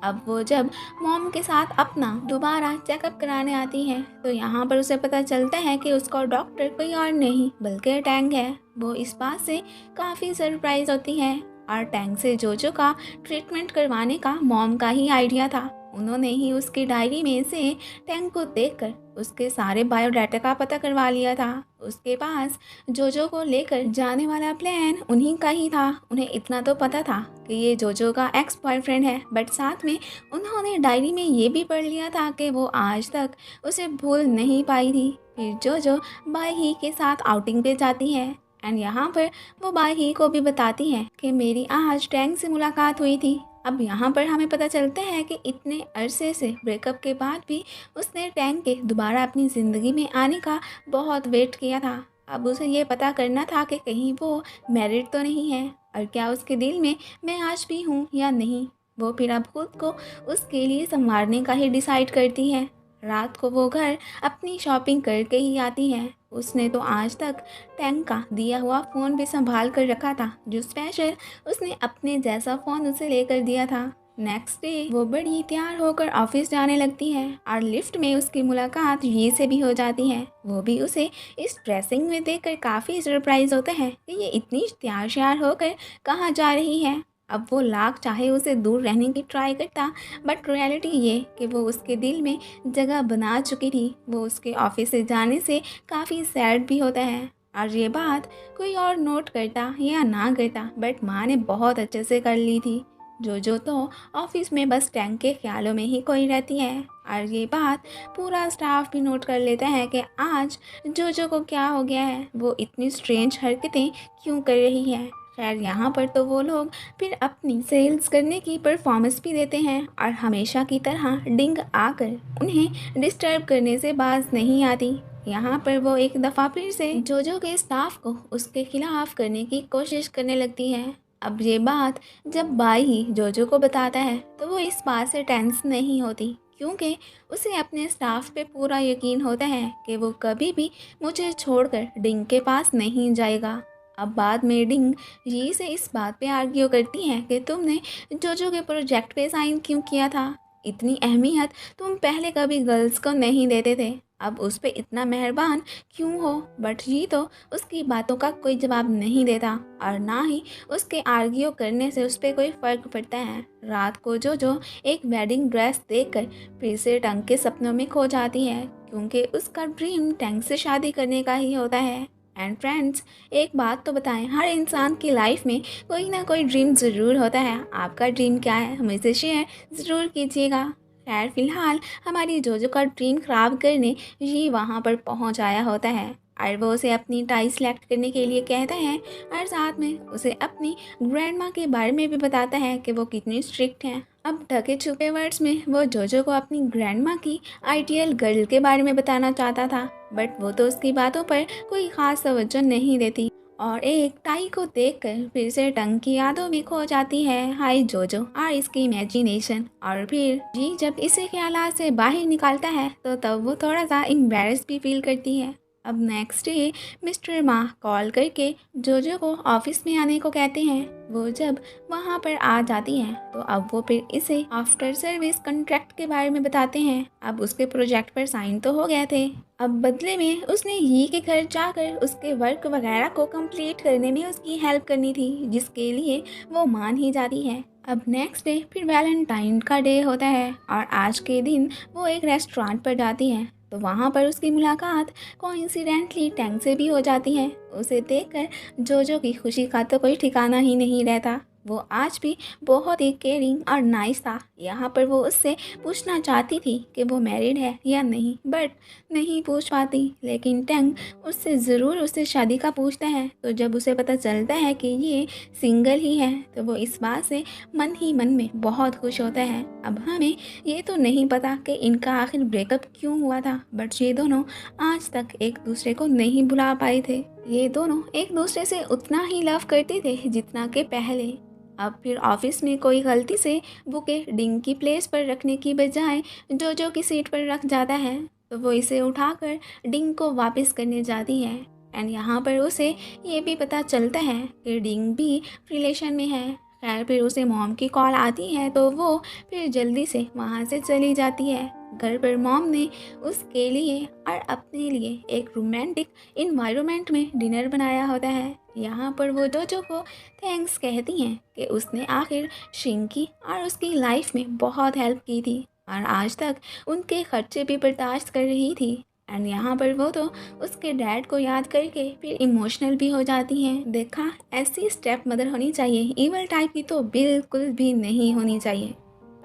अब वो जब मॉम के साथ अपना दोबारा चेकअप कराने आती है तो यहाँ पर उसे पता चलता है कि उसका डॉक्टर कोई और नहीं बल्कि टैंग है। वो इस बात से काफ़ी सरप्राइज होती है और टैंग से जोजो का ट्रीटमेंट करवाने का मॉम का ही आइडिया था। उन्होंने ही उसकी डायरी में से टैंग को देखकर उसके सारे बायोडाटा का पता करवा लिया था। उसके पास जोजो को लेकर जाने वाला प्लान उन्हीं का ही था। उन्हें इतना तो पता था कि ये जोजो का एक्स बॉयफ्रेंड है, बट साथ में उन्होंने डायरी में ये भी पढ़ लिया था कि वो आज तक उसे भूल नहीं पाई थी। फिर जोजो बाई ही के साथ आउटिंग पे जाती है एंड यहाँ पर वो बाई ही को भी बताती है कि मेरी आज टैंग से मुलाकात हुई थी। अब यहाँ पर हमें पता चलता है कि इतने अरसे से ब्रेकअप के बाद भी उसने टैंग के दोबारा अपनी ज़िंदगी में आने का बहुत वेट किया था। अब उसे ये पता करना था कि कहीं वो मैरिड तो नहीं है और क्या उसके दिल में मैं आज भी हूँ या नहीं। वो फिर अब खुद को उसके लिए संवारने का ही डिसाइड करती है। रात को वो घर अपनी शॉपिंग करके ही आती है। उसने तो आज तक टैंग का दिया हुआ फ़ोन भी संभाल कर रखा था, जो स्पेशल उसने अपने जैसा फ़ोन उसे लेकर दिया था। नेक्स्ट डे वो बड़ी तैयार होकर ऑफिस जाने लगती है और लिफ्ट में उसकी मुलाकात ये से भी हो जाती है। वो भी उसे इस ड्रेसिंग में देखकर काफ़ी सरप्राइज होता है कि ये इतनी तैयार श्यार होकर कहाँ जा रही है। अब वो लाख चाहे उसे दूर रहने की ट्राई करता, बट रियलिटी ये कि वो उसके दिल में जगह बना चुकी थी। वो उसके ऑफिस से जाने से काफ़ी सैड भी होता है और ये बात कोई और नोट करता या ना करता, बट माँ ने बहुत अच्छे से कर ली थी। जोजो तो ऑफिस में बस टैंक के ख्यालों में ही कोई रहती है और ये बात पूरा स्टाफ भी नोट कर लेता है कि आज जोजो को क्या हो गया है, वो इतनी स्ट्रेंज हरकतें क्यों कर रही है। खैर यहाँ पर तो वो लोग फिर अपनी सेल्स करने की परफॉर्मेंस भी देते हैं और हमेशा की तरह डिंग आकर उन्हें डिस्टर्ब करने से बाज नहीं आती। यहाँ पर वो एक दफ़ा फिर से जोजो के स्टाफ को उसके खिलाफ करने की कोशिश करने लगती है। अब ये बात जब बाई ही जोजो को बताता है तो वो इस बात से टेंस नहीं होती, क्योंकि उसे अपने स्टाफ पे पूरा यकीन होता है कि वो कभी भी मुझे छोड़कर डिंग के पास नहीं जाएगा। अब बाद में डिंग जी से इस बात पे आर्ग्यू करती है कि तुमने जोजो के प्रोजेक्ट पे साइन क्यों किया था, इतनी अहमियत तुम पहले कभी गर्ल्स को नहीं देते थे, अब उस पे इतना मेहरबान क्यों हो। बट जी तो उसकी बातों का कोई जवाब नहीं देता और ना ही उसके आर्ग्यू करने से उस पर कोई फ़र्क पड़ता है। रात को जो एक वेडिंग ड्रेस देखकर फिर से टंग के सपनों में खो जाती है, क्योंकि उसका ड्रीम टैंक से शादी करने का ही होता है। एंड फ्रेंड्स, एक बात तो बताएं, हर इंसान की लाइफ में कोई ना कोई ड्रीम ज़रूर होता है। आपका ड्रीम क्या है, हमें से शेयर ज़रूर कीजिएगा। खैर फिलहाल हमारी जोजो का ड्रीम ख़राब करने ये वहाँ पर पहुँच आया होता है और वो उसे अपनी टाई सेलेक्ट करने के लिए कहता है और साथ में उसे अपनी ग्रैंड माँ के बारे में भी बताता है कि वो कितनी स्ट्रिक्ट हैं। अब ढके छुपे वर्ड्स में वो जोजो को अपनी ग्रैंड माँ की आइडियल गर्ल के बारे में बताना चाहता था, बट वो तो उसकी बातों पर कोई ख़ास तवज्जो नहीं देती और एक टाई को देखकर फिर से टंग की यादों में खो जाती है। हाय जोजो और इसकी इमेजिनेशन। और फिर जी जब इसे ख्यालात से बाहर निकालता है तो तब वो थोड़ा सा एम्बैरेस भी फील करती है। अब नेक्स्ट डे मिस्टर मा कॉल करके जोजो को ऑफिस में आने को कहते हैं। वो जब वहाँ पर आ जाती हैं तो अब वो फिर इसे आफ्टर सर्विस कॉन्ट्रैक्ट के बारे में बताते हैं। अब उसके प्रोजेक्ट पर साइन तो हो गए थे, अब बदले में उसने ही के घर जाकर उसके वर्क वगैरह को कंप्लीट करने में उसकी हेल्प करनी थी, जिसके लिए वो मान ही जाती है। अब नेक्स्ट डे फिर वैलेंटाइन का डे होता है और आज के दिन वो एक रेस्टोरेंट पर जाती हैं तो वहाँ पर उसकी मुलाकात कोइंसिडेंटली टैंग से भी हो जाती है। उसे देखकर जोजो की खुशी का तो कोई ठिकाना ही नहीं रहता। वो आज भी बहुत ही केयरिंग और नाइस था। यहाँ पर वो उससे पूछना चाहती थी कि वो मैरिड है या नहीं, बट नहीं पूछ पाती। लेकिन टैंग उससे ज़रूर उससे शादी का पूछता है। तो जब उसे पता चलता है कि ये सिंगल ही है तो वो इस बात से मन ही मन में बहुत खुश होता है। अब हमें ये तो नहीं पता कि इनका आखिर ब्रेकअप क्यों हुआ था, बट ये दोनों आज तक एक दूसरे को नहीं भुला पाए थे। ये दोनों एक दूसरे से उतना ही लव करते थे जितना कि पहले। अब फिर ऑफिस में कोई गलती से बुके डिंग की प्लेस पर रखने की बजाय जोजो की सीट पर रख जाता है तो वो इसे उठाकर डिंग को वापस करने जाती है। एंड यहाँ पर उसे ये भी पता चलता है कि डिंग भी रिलेशन में है। खैर फिर उसे मॉम की कॉल आती है तो वो फिर जल्दी से वहाँ से चली जाती है। घर पर मॉम ने उसके लिए और अपने लिए एक रोमांटिक इन्वायरमेंट में डिनर बनाया होता है। यहाँ पर वो जोजो को थैंक्स कहती हैं कि उसने आखिर शिंकी और उसकी लाइफ में बहुत हेल्प की थी और आज तक उनके खर्चे भी बर्दाश्त कर रही थी। एंड यहाँ पर वो तो उसके डैड को याद करके फिर इमोशनल भी हो जाती हैं। देखा, ऐसी स्टेप मदर होनी चाहिए, इवल टाइप की तो बिल्कुल भी नहीं होनी चाहिए।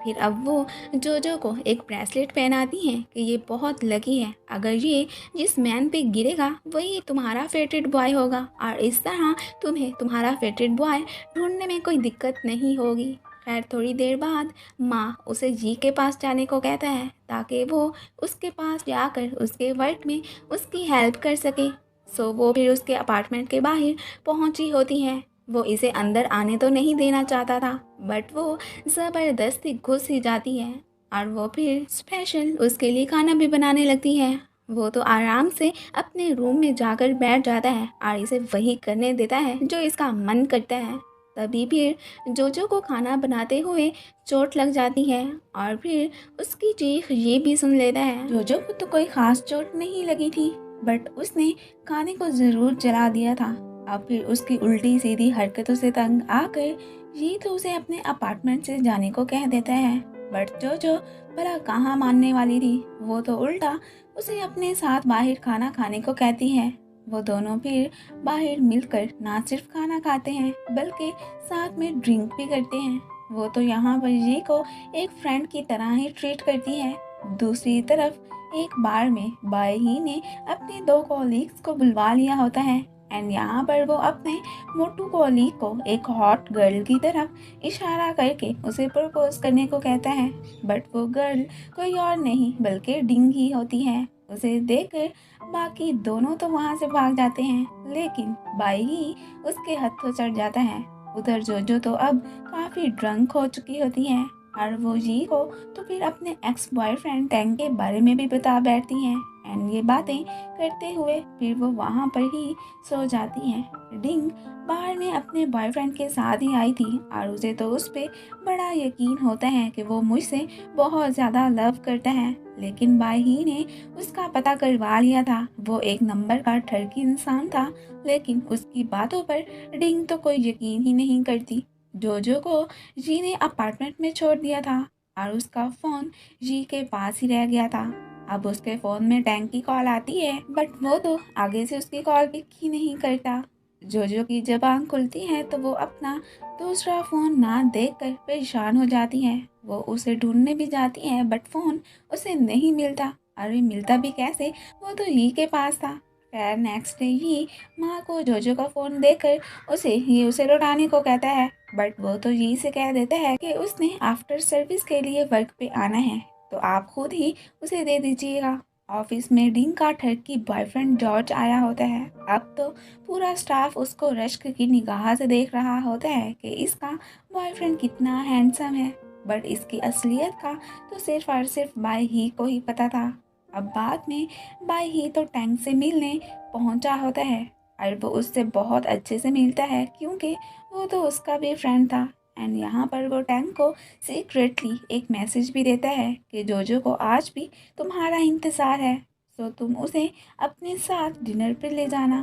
फिर अब वो जोजो को एक ब्रेसलेट पहनाती हैं कि ये बहुत लकी है, अगर ये जिस मैन पे गिरेगा वही तुम्हारा फेवरेट बॉय होगा और इस तरह तुम्हें तुम्हारा फेवरेट बॉय ढूंढने में कोई दिक्कत नहीं होगी। खैर थोड़ी देर बाद माँ उसे जी के पास जाने को कहता है ताकि वो उसके पास जाकर उसके वर्क में उसकी हेल्प कर सके। सो वो फिर उसके अपार्टमेंट के बाहर पहुंची होती है। वो इसे अंदर आने तो नहीं देना चाहता था, बट वो ज़बरदस्ती घुस ही जाती है और वो फिर स्पेशल उसके लिए खाना भी बनाने लगती है। वो तो आराम से अपने रूम में जाकर बैठ जाता है और इसे वही करने देता है जो इसका मन करता है। तभी फिर जोजो को खाना बनाते हुए चोट लग जाती है और फिर उसकी चीख ये भी सुन लेता है। जोजो को तो कोई खास चोट नहीं लगी थी, बट उसने खाने को ज़रूर जला दिया था। अब फिर उसकी उल्टी सीधी हरकतों से तंग आकर ये तो उसे अपने अपार्टमेंट से जाने को कह देता है। बट जोजो भला कहाँ मानने वाली थी, वो तो उल्टा उसे अपने साथ बाहर खाना खाने को कहती है। वो दोनों फिर बाहर मिलकर ना सिर्फ खाना खाते हैं बल्कि साथ में ड्रिंक भी करते हैं। वो तो यहाँ पर जी को एक फ्रेंड की तरह ही ट्रीट करती है। दूसरी तरफ एक बार में बाई ही ने अपने दो कॉलीग्स को बुलवा लिया होता है एंड यहाँ पर वो अपने मोटू कॉलीग को एक हॉट गर्ल की तरफ इशारा करके उसे प्रपोज करने को कहता है। बट वो गर्ल कोई और नहीं बल्कि डिंग ही होती है। उसे देखकर बाकी दोनों तो वहाँ से भाग जाते हैं, लेकिन बाई ही उसके हथों चढ़ जाता है। उधर जोजो तो अब काफी ड्रंक हो चुकी होती है और वो जी को तो फिर अपने एक्स बॉयफ्रेंड टैंग के बारे में भी बता बैठती हैं एंड ये बातें करते हुए फिर वो वहाँ पर ही सो जाती हैं। डिंग बाहर में अपने बॉयफ्रेंड के साथ ही आई थी और उसे तो उस पर बड़ा यकीन होता है कि वो मुझसे बहुत ज़्यादा लव करता है, लेकिन बाई ही ने उसका पता करवा लिया था। वो एक नंबर का ठरकी इंसान था, लेकिन उसकी बातों पर डिंग तो कोई यकीन ही नहीं करती। जोजो को जी ने अपार्टमेंट में छोड़ दिया था और उसका फ़ोन जी के पास ही रह गया था। अब उसके फ़ोन में टैंक की कॉल आती है, बट वो तो आगे से उसकी कॉल पिक ही नहीं करता। जोजो की जब आँख खुलती है तो वो अपना दूसरा फ़ोन ना देखकर परेशान हो जाती है। वो उसे ढूंढने भी जाती है बट फ़ोन उसे नहीं मिलता। अरे मिलता भी कैसे, वो तो ही के पास था। खैर नेक्स्ट डे ही माँ को जोजो का फ़ोन देकर उसे लौटाने को कहता है, बट वो तो यही से कह देता है कि उसने आफ्टर सर्विस के लिए वर्क पे आना है तो आप खुद ही उसे दे दीजिएगा। ऑफिस में डिंग का ठरकी बॉयफ्रेंड जॉर्ज आया होता है। अब तो पूरा स्टाफ उसको रश्क की निगाह से देख रहा होता है कि इसका बॉयफ्रेंड कितना हैंडसम है, बट इसकी असलियत का तो सिर्फ और सिर्फ बाई ही को ही पता था। अब बाद में बाई ही तो टैंक से मिलने पहुंचा होता है और वो उससे बहुत अच्छे से मिलता है क्योंकि वो तो उसका भी फ्रेंड था। एंड यहाँ पर वो टैंक को सीक्रेटली एक मैसेज भी देता है कि जोजो को आज भी तुम्हारा इंतज़ार है, तो तुम उसे अपने साथ डिनर पर ले जाना।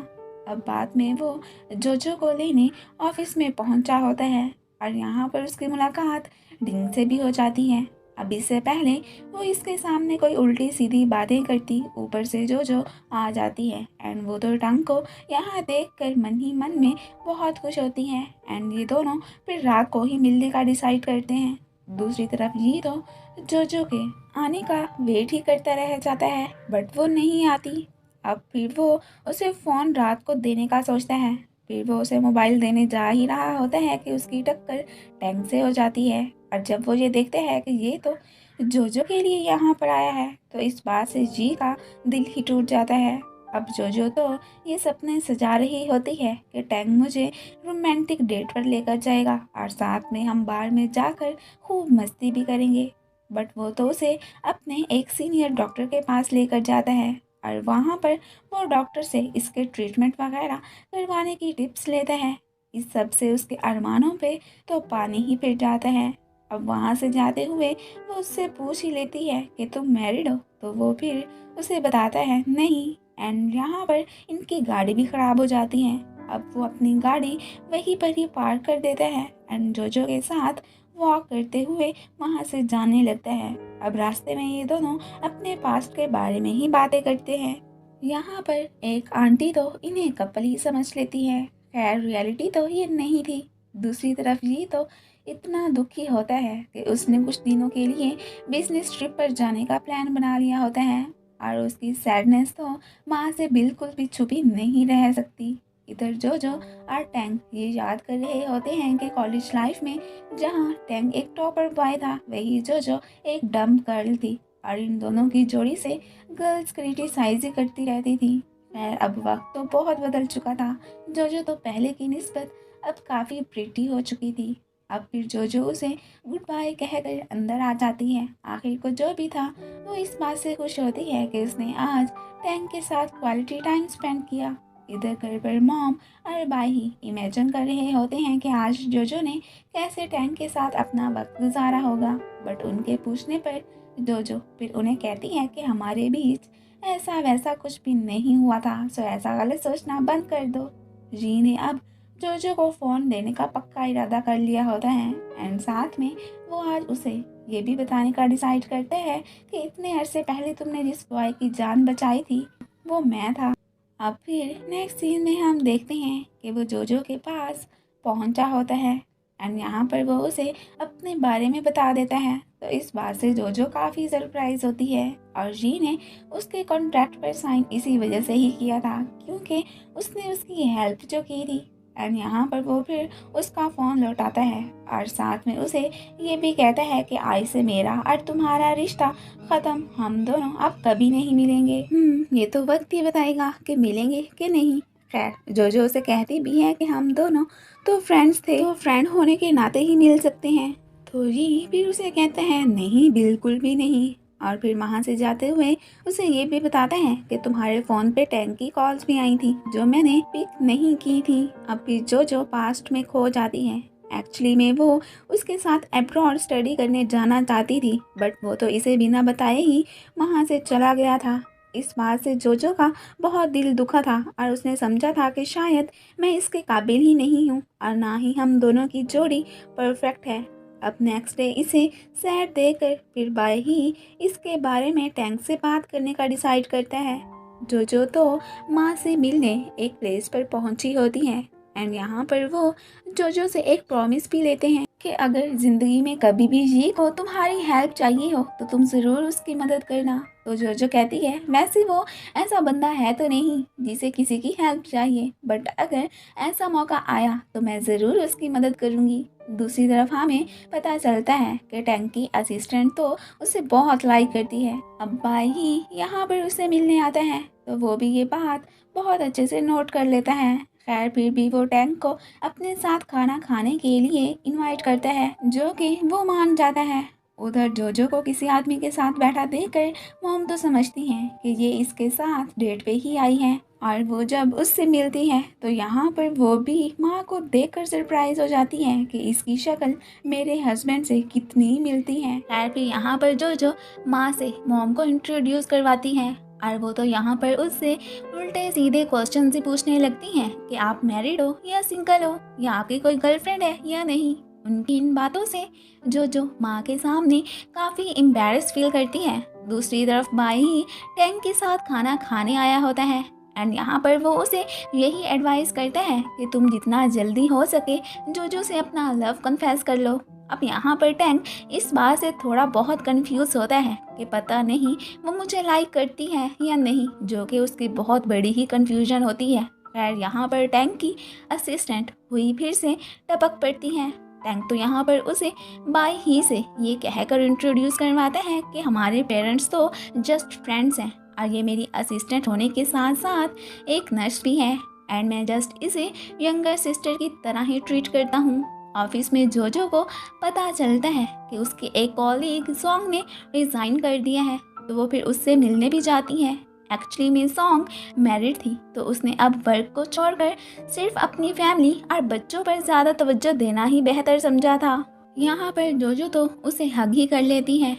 अब बाद में वो जोजो को लेने ऑफिस में पहुंचा होता है और यहाँ पर उसकी मुलाकात डिंग से भी हो जाती है। अब इससे पहले वो इसके सामने कोई उल्टी सीधी बातें करती, ऊपर से जोजो आ जाती है एंड वो तो टंग को यहाँ देखकर मन ही मन में बहुत खुश होती हैं एंड ये दोनों फिर रात को ही मिलने का डिसाइड करते हैं। दूसरी तरफ ये तो जोजो के आने का वेट ही करता रह जाता है बट वो नहीं आती। अब फिर वो उसे फ़ोन रात को देने का सोचता है। फिर वो उसे मोबाइल देने जा ही रहा होता है कि उसकी टक्कर टैंक से हो जाती है और जब वो ये देखते हैं कि ये तो जोजो के लिए यहाँ पर आया है तो इस बात से जी का दिल ही टूट जाता है। अब जोजो तो ये सपने सजा रही होती है कि टैंक मुझे रोमांटिक डेट पर लेकर जाएगा और साथ में हम बार में जाकर खूब मस्ती भी करेंगे, बट वो तो उसे अपने एक सीनियर डॉक्टर के पास लेकर जाता है और वहाँ पर वो डॉक्टर से इसके ट्रीटमेंट वगैरह करवाने की टिप्स लेता है। इस सब से उसके अरमानों पे तो पानी ही फिर जाता है। अब वहाँ से जाते हुए वो उससे पूछ ही लेती है कि तुम मैरिड हो, तो वो फिर उसे बताता है नहीं। एंड यहाँ पर इनकी गाड़ी भी ख़राब हो जाती है। अब वो अपनी गाड़ी वहीं पर ही पार्क कर देता है एंड जोजो के साथ वॉक करते हुए वहाँ से जाने लगता है। अब रास्ते में ये दोनों अपने पास्ट के बारे में ही बातें करते हैं। यहाँ पर एक आंटी तो इन्हें कपल ही समझ लेती है। खैर रियलिटी तो ये नहीं थी। दूसरी तरफ ये तो इतना दुखी होता है कि उसने कुछ दिनों के लिए बिजनेस ट्रिप पर जाने का प्लान बना लिया होता है और उसकी सैडनेस तो माँ से बिल्कुल भी छुपी नहीं रह सकती। इधर जो और टैंक ये याद कर रहे होते हैं कि कॉलेज लाइफ में जहाँ टैंक एक टॉपर बॉय था, वही जो एक डम गर्ल थी और इन दोनों की जोड़ी से गर्ल्स क्रिटिसाइज ही करती रहती थी। खैर अब वक्त तो बहुत बदल चुका था। जो तो पहले की निस्बत अब काफ़ी प्रिटी हो चुकी थी। अब फिर जो उसे गुड बाय कहकर अंदर आ जाती है। आखिर को जो भी था वो इस बात से खुश होती है कि उसने आज टैंक के साथ क्वालिटी टाइम स्पेंड किया। इधर घर पर मॉम और बाई ही इमेजिन कर रहे होते हैं कि आज जो ने कैसे टैंक के साथ अपना वक्त गुजारा होगा। बट उनके पूछने पर जो फिर उन्हें कहती है कि हमारे बीच ऐसा वैसा कुछ भी नहीं हुआ था, सो ऐसा गलत सोचना बंद कर दो। जी ने अब जो को फ़ोन देने का पक्का इरादा कर लिया होता है एंड साथ में वो आज उसे ये भी बताने का डिसाइड करते हैं कि इतने अरसे पहले तुमने जिस बॉय की जान बचाई थी वो मैं था। अब फिर नेक्स्ट सीन में हम देखते हैं कि वो जो के पास पहुंचा होता है एंड यहाँ पर वो उसे अपने बारे में बता देता है। तो इस बात से जो काफ़ी सरप्राइज होती है और जी ने उसके कॉन्ट्रैक्ट पर साइन इसी वजह से ही किया था क्योंकि उसने उसकी हेल्प जो की थी। एंड यहाँ पर वो फिर उसका फ़ोन लौटाता है और साथ में उसे ये भी कहता है कि आज से मेरा और तुम्हारा रिश्ता ख़त्म, हम दोनों अब कभी नहीं मिलेंगे। ये तो वक्त ही बताएगा कि मिलेंगे कि नहीं। खैर जो उसे कहती भी है कि हम दोनों तो फ्रेंड्स थे, तो फ्रेंड होने के नाते ही मिल सकते हैं। तो ये फिर उसे कहते हैं नहीं बिल्कुल भी नहीं। और फिर वहाँ से जाते हुए उसे ये भी बताता है कि तुम्हारे फ़ोन पे टैंक की कॉल्स भी आई थी जो मैंने पिक नहीं की थी। अब फिर जो पास्ट में खो जाती है। एक्चुअली में वो उसके साथ अब्रॉड स्टडी करने जाना चाहती थी बट वो तो इसे बिना बताए ही वहाँ से चला गया था। इस बात से जो का बहुत दिल दुखा था और उसने समझा था कि शायद मैं इसके काबिल ही नहीं हूँ और ना ही हम दोनों की जोड़ी परफेक्ट है। अब नेक्स्ट डे इसे सैड देकर फिर बाय ही इसके बारे में टैंक से बात करने का डिसाइड करता है। जो तो माँ से मिलने एक प्लेस पर पहुंची होती है एंड यहाँ पर वो जो से एक प्रॉमिस भी लेते हैं कि अगर ज़िंदगी में कभी भी जी को तुम्हारी हेल्प चाहिए हो तो तुम ज़रूर उसकी मदद करना। तो जो कहती है वैसे वो ऐसा बंदा है तो नहीं जिसे किसी की हेल्प चाहिए, बट अगर ऐसा मौका आया तो मैं ज़रूर उसकी मदद करूँगी। दूसरी तरफ हमें पता चलता है कि टैंक की असिस्टेंट तो उसे बहुत लाइक करती है। अब बाई ही यहाँ पर उसे मिलने आता है तो वो भी ये बात बहुत अच्छे से नोट कर लेता है। खैर फिर भी वो टैंक को अपने साथ खाना खाने के लिए इनवाइट करता है जो कि वो मान जाता है। उधर जो को किसी आदमी के साथ बैठा देखकर मोम तो समझती है कि ये इसके साथ डेट पे ही आई है और वो जब उससे मिलती है तो यहाँ पर वो भी माँ को देखकर सरप्राइज हो जाती है कि इसकी शक्ल मेरे हस्बैंड से कितनी मिलती है। खैर फिर यहाँ पर जो माँ से मोम को इंट्रोड्यूस करवाती है और वो तो यहाँ पर उससे उल्टे सीधे क्वेश्चन से पूछने लगती हैं कि आप मैरिड हो या सिंगल हो या आपकी कोई गर्लफ्रेंड है या नहीं। उनकी इन बातों से जो माँ के सामने काफ़ी एम्बैरेस फील करती है। दूसरी तरफ बाई ही टैंक के साथ खाना खाने आया होता है एंड यहाँ पर वो उसे यही एडवाइस करता है कि तुम जितना जल्दी हो सके जो से अपना लव कन्फेस कर लो। अब यहाँ पर टैंक इस बात से थोड़ा बहुत कंफ्यूज होता है कि पता नहीं वो मुझे लाइक करती है या नहीं, जो कि उसकी बहुत बड़ी ही कंफ्यूजन होती है। खैर यहाँ पर टैंक की असिस्टेंट हुई फिर से टपक पड़ती है। टैंक तो यहाँ पर उसे बाई ही से ये कहकर इंट्रोड्यूस करवाता है कि हमारे पेरेंट्स तो जस्ट फ्रेंड्स हैं और ये मेरी असिस्टेंट होने के साथ साथ एक नर्स भी है एंड मैं जस्ट इसे यंगर सिस्टर की तरह ही ट्रीट करता हूँ। ऑफिस में जो को पता चलता है कि उसके एक कॉलीग सॉन्ग ने रिज़ाइन कर दिया है तो वो फिर उससे मिलने भी जाती है। एक्चुअली में सॉन्ग मैरिड थी तो उसने अब वर्क को छोड़कर सिर्फ अपनी फैमिली और बच्चों पर ज़्यादा तवज्जो देना ही बेहतर समझा था। यहाँ पर जो तो उसे हग ही कर लेती है।